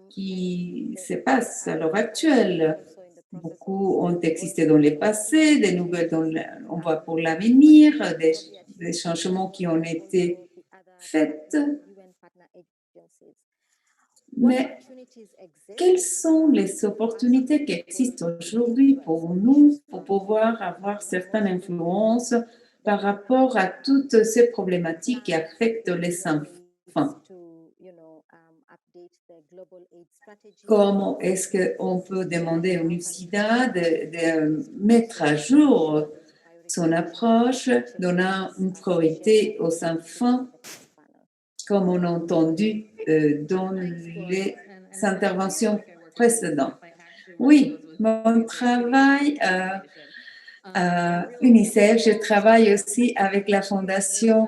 qui se passent à l'heure actuelle. Beaucoup ont existé dans le passé, des nouvelles on voit pour l'avenir, des changements qui ont été faits. Mais quelles sont les opportunités qui existent aujourd'hui pour nous pour pouvoir avoir certaines influences par rapport à toutes ces problématiques qui affectent les enfants? Comment est-ce qu'on peut demander à l'UNICIDA de mettre à jour son approche, donnant une priorité aux enfants, comme on a entendu dans les interventions précédentes? Oui, mon travail à UNICEF, je travaille aussi avec la Fondation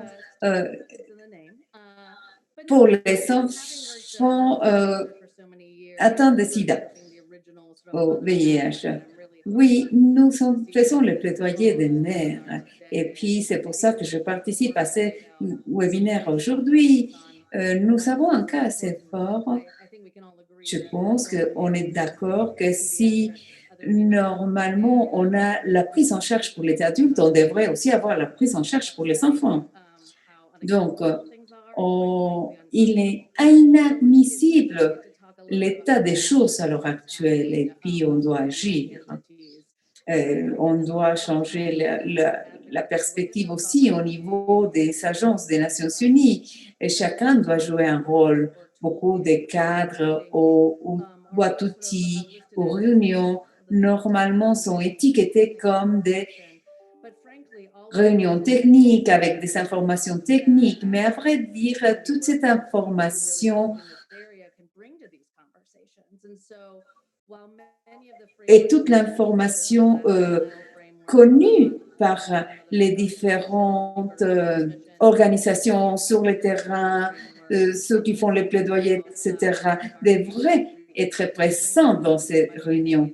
pour les enfants atteints de SIDA, au VIH. Oui, nous faisons le plaidoyer des mères. Et puis, c'est pour ça que je participe à ce webinaire aujourd'hui. Nous avons un cas assez fort. Je pense qu'on est d'accord que si normalement on a la prise en charge pour les adultes, on devrait aussi avoir la prise en charge pour les enfants. Donc, il est inadmissible l'état des choses à l'heure actuelle et puis on doit agir. On doit changer la perspective aussi au niveau des agences des Nations Unies et chacun doit jouer un rôle. Beaucoup de cadres ou outils ou réunions normalement sont étiquetés comme des réunions techniques avec des informations techniques, mais à vrai dire, toute cette information et toute l'information connue par les différentes organisations sur le terrain, ceux qui font les plaidoyers, etc., devraient être présents dans ces réunions.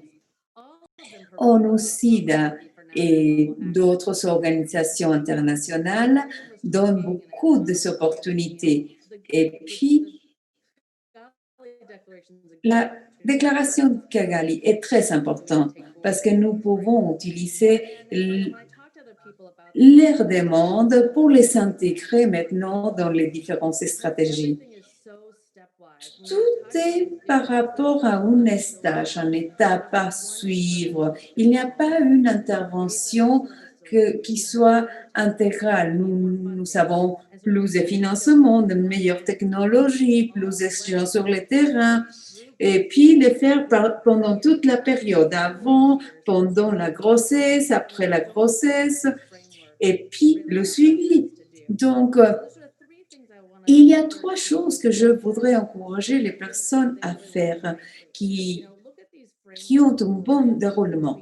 ONU-SIDA et d'autres organisations internationales donnent beaucoup d'opportunités. Et puis, la déclaration de Kigali est très importante parce que nous pouvons utiliser leurs demandes pour les intégrer maintenant dans les différentes stratégies. Tout est par rapport à un stage, une étape à suivre. Il n'y a pas une intervention qui soit intégrale. Nous avons plus de financement, de meilleures technologies, plus d'excellence sur le terrain, et puis le faire pendant toute la période, avant, pendant la grossesse, après la grossesse, et puis le suivi. Donc, il y a 3 choses que je voudrais encourager les personnes à faire qui ont un bon déroulement.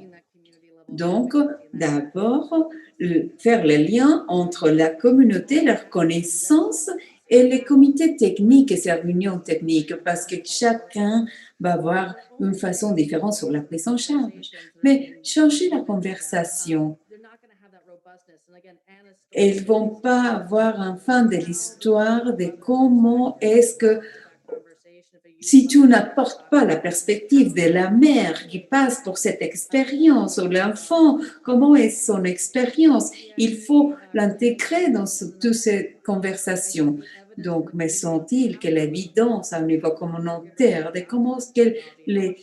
Donc, d'abord, faire le lien entre la communauté, leurs connaissances et les comités techniques et ces réunions techniques, parce que chacun va avoir une façon différente sur la prise en charge. Mais changer la conversation. Et ils ne vont pas avoir un fin de l'histoire de comment est-ce que, si tu n'apportes pas la perspective de la mère qui passe pour cette expérience, ou l'enfant, comment est son expérience, il faut l'intégrer dans toutes ces conversations. Donc, me semble-t-il que l'évidence à un niveau communautaire de comment les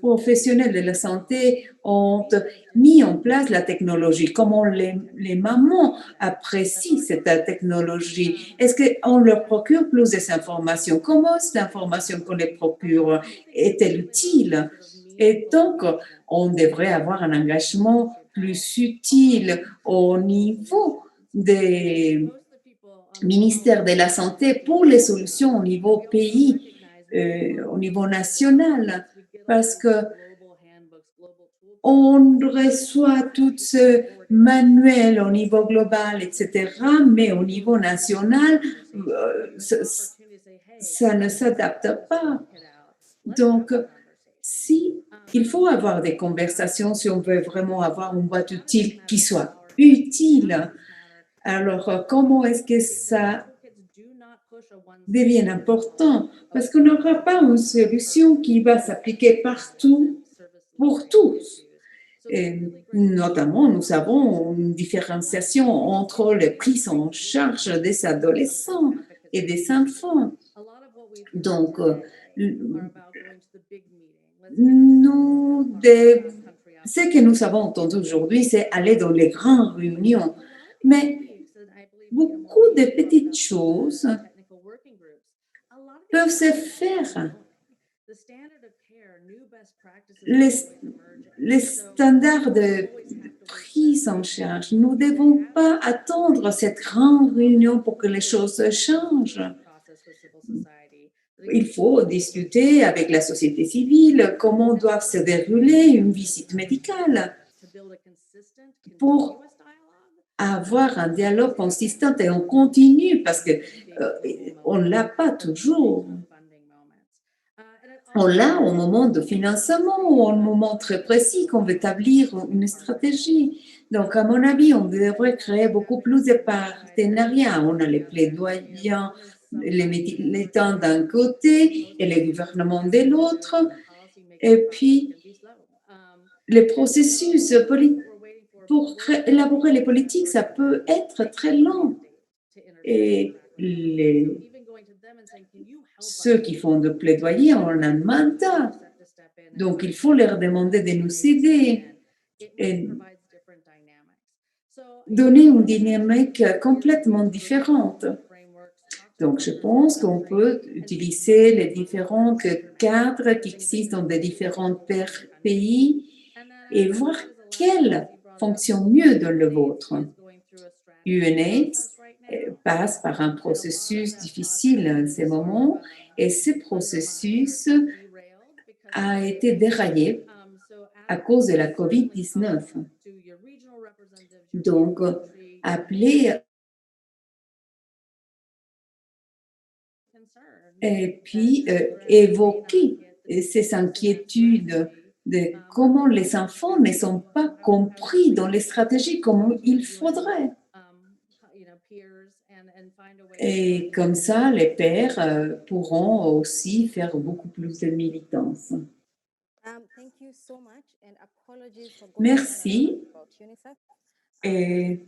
professionnels de la santé ont mis en place la technologie, comment les mamans apprécient cette technologie. Est-ce qu'on leur procure plus d'informations? Comment cette information qu'on les procure est-elle utile? Et donc, on devrait avoir un engagement plus utile au niveau des ministères de la Santé pour les solutions au niveau pays, au niveau national, parce que on reçoit tous ces manuels au niveau global, etc., mais au niveau national, ça ne s'adapte pas. Donc, si il faut avoir des conversations si on veut vraiment avoir une boîte utile qui soit utile. Alors, comment est-ce que ça devient important? Parce qu'on n'aura pas une solution qui va s'appliquer partout pour tous. Et notamment, nous avons une différenciation entre les prises en charge des adolescents et des enfants. Donc, ce que nous avons entendu aujourd'hui, c'est aller dans les grandes réunions. Mais beaucoup de petites choses peuvent se faire. Les standards de prise en charge, nous ne devons pas attendre cette grande réunion pour que les choses changent. Il faut discuter avec la société civile comment doit se dérouler une visite médicale pour avoir un dialogue consistant et on continue parce qu'on ne l'a pas toujours. On l'a au moment de financement ou au moment très précis qu'on veut établir une stratégie. Donc, à mon avis, on devrait créer beaucoup plus de partenariats. On a les plaidoyants, les militants d'un côté et les gouvernements de l'autre. Et puis, les processus pour élaborer les politiques, ça peut être très long. Et ceux qui font de plaidoyer ont un mandat. Donc, il faut leur demander de nous aider et donner une dynamique complètement différente. Donc, je pense qu'on peut utiliser les différents cadres qui existent dans les différents pays et voir quel fonctionne mieux dans le vôtre. UNAIDS passe par un processus difficile en ce moment et ce processus a été déraillé à cause de la COVID-19. Donc, appeler et puis évoquer ces inquiétudes de comment les enfants ne sont pas compris dans les stratégies comme il faudrait. Et comme ça, les pères pourront aussi faire beaucoup plus de militance. Merci. Et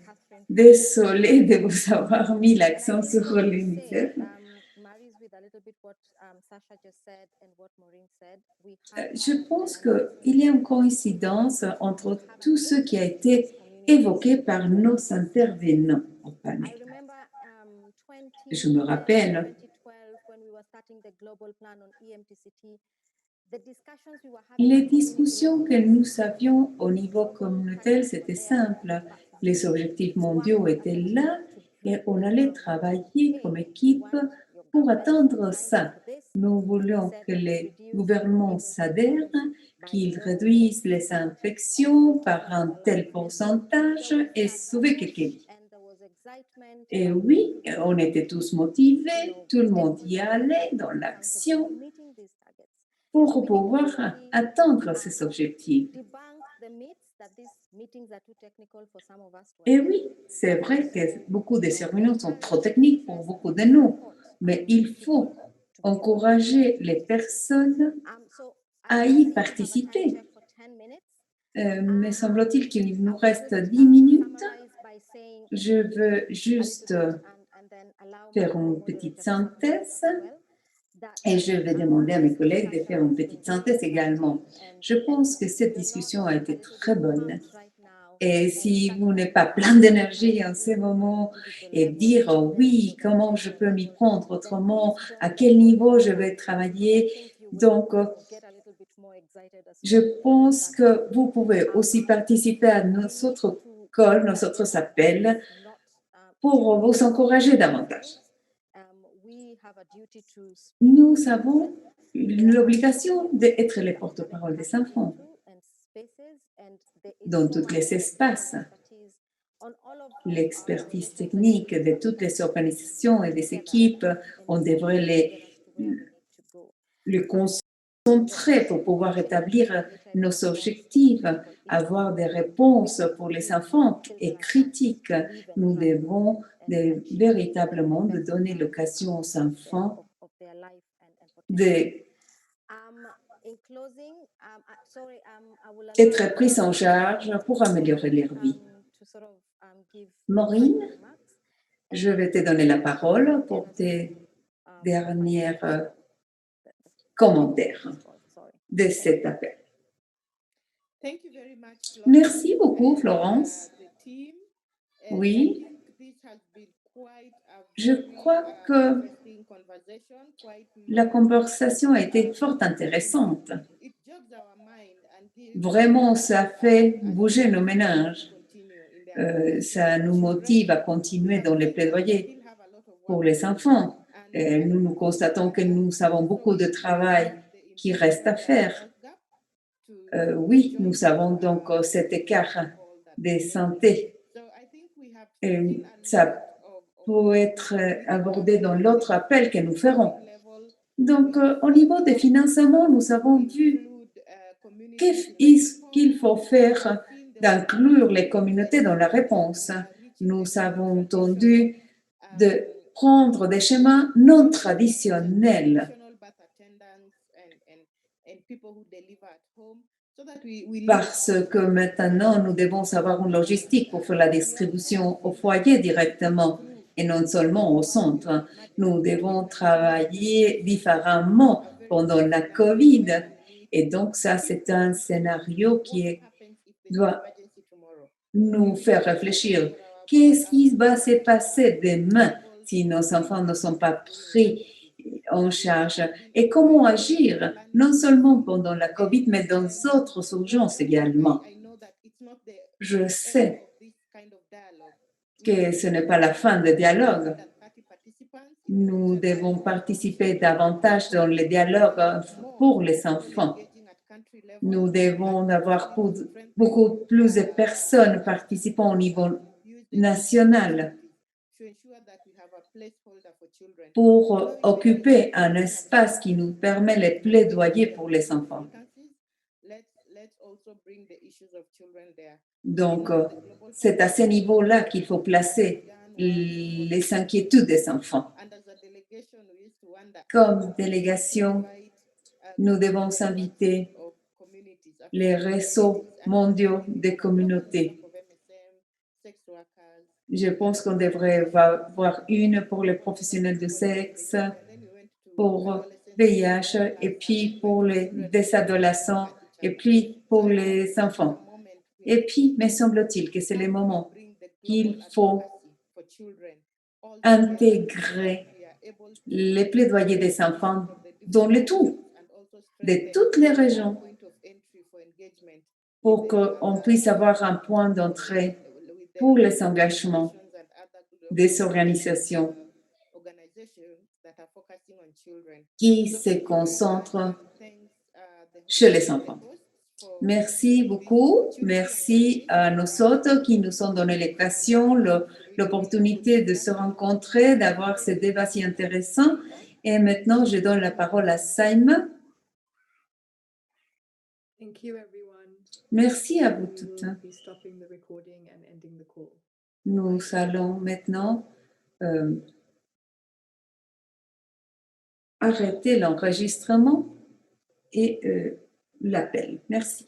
désolée de vous avoir mis l'accent sur l'UNICEF. Je pense qu'il y a une coïncidence entre tout ce qui a été évoqué par nos intervenants au panel. Je me rappelle, les discussions que nous avions au niveau communautaire, c'était simple. Les objectifs mondiaux étaient là et on allait travailler comme équipe pour atteindre ça. Nous voulions que les gouvernements s'adhèrent, qu'ils réduisent les infections par un tel pourcentage et sauver quelques vies. Et oui, on était tous motivés, tout le monde y allait dans l'action pour pouvoir atteindre ces objectifs. Et oui, c'est vrai que beaucoup de ces réunions sont trop techniques pour beaucoup de nous, mais il faut encourager les personnes à y participer. Me semble-t-il qu'il nous reste 10 minutes. Je veux juste faire une petite synthèse et je vais demander à mes collègues de faire une petite synthèse également. Je pense que cette discussion a été très bonne. Et si vous n'êtes pas plein d'énergie en ce moment et dire oh oui, comment je peux m'y prendre autrement, à quel niveau je vais travailler, donc Je pense que vous pouvez aussi participer à nos autres calls, nos autres appels pour vous encourager davantage. Nous avons l'obligation d'être les porte-parole des enfants dans tous les espaces. L'expertise technique de toutes les organisations et des équipes, on devrait les concentrer pour pouvoir établir nos objectifs, avoir des réponses pour les enfants et critiques. Nous devons véritablement de donner l'occasion aux enfants d'être pris en charge pour améliorer leur vie. Maureen, je vais te donner la parole pour tes derniers commentaires de cet appel. Merci beaucoup, Florence. Oui, je crois que la conversation a été fort intéressante. Vraiment, ça fait bouger nos méninges. Ça nous motive à continuer dans les plaidoyers pour les enfants. Nous constatons que nous avons beaucoup de travail qui reste à faire. Oui, nous avons donc cet écart de santé. Ça peut être abordé dans l'autre appel que nous ferons. Donc, au niveau des financements, nous avons vu qu'il faut faire d'inclure les communautés dans la réponse. Nous avons entendu de prendre des chemins non traditionnels parce que maintenant, nous devons avoir une logistique pour faire la distribution au foyer directement et non seulement au centre. Nous devons travailler différemment pendant la COVID. Et donc, ça, c'est un scénario qui doit nous faire réfléchir. Qu'est-ce qui va se passer demain si nos enfants ne sont pas pris en charge? Et comment agir, non seulement pendant la COVID, mais dans d'autres urgences également? Je sais que ce n'est pas la fin du dialogue. Nous devons participer davantage dans les dialogues pour les enfants. Nous devons avoir beaucoup plus de personnes participant au niveau national pour occuper un espace qui nous permet les plaidoyer pour les enfants. Donc, c'est à ce niveau-là qu'il faut placer les inquiétudes des enfants. Comme délégation, nous devons inviter les réseaux mondiaux des communautés. Je pense qu'on devrait avoir une pour les professionnels du sexe, pour VIH, et puis pour les adolescents, et puis pour les enfants. Et puis, me semble-t-il que c'est le moment qu'il faut intégrer les plaidoyers des enfants dans le tout, de toutes les régions, pour qu'on puisse avoir un point d'entrée pour les engagements des organisations qui se concentrent chez les enfants. Merci beaucoup. Merci à nous autres qui nous ont donné l'occasion, l'opportunité de se rencontrer, d'avoir ce débat si intéressant. Et maintenant, je donne la parole à Saïma. Merci à vous toutes. Nous allons maintenant arrêter l'enregistrement et l'appel. Merci.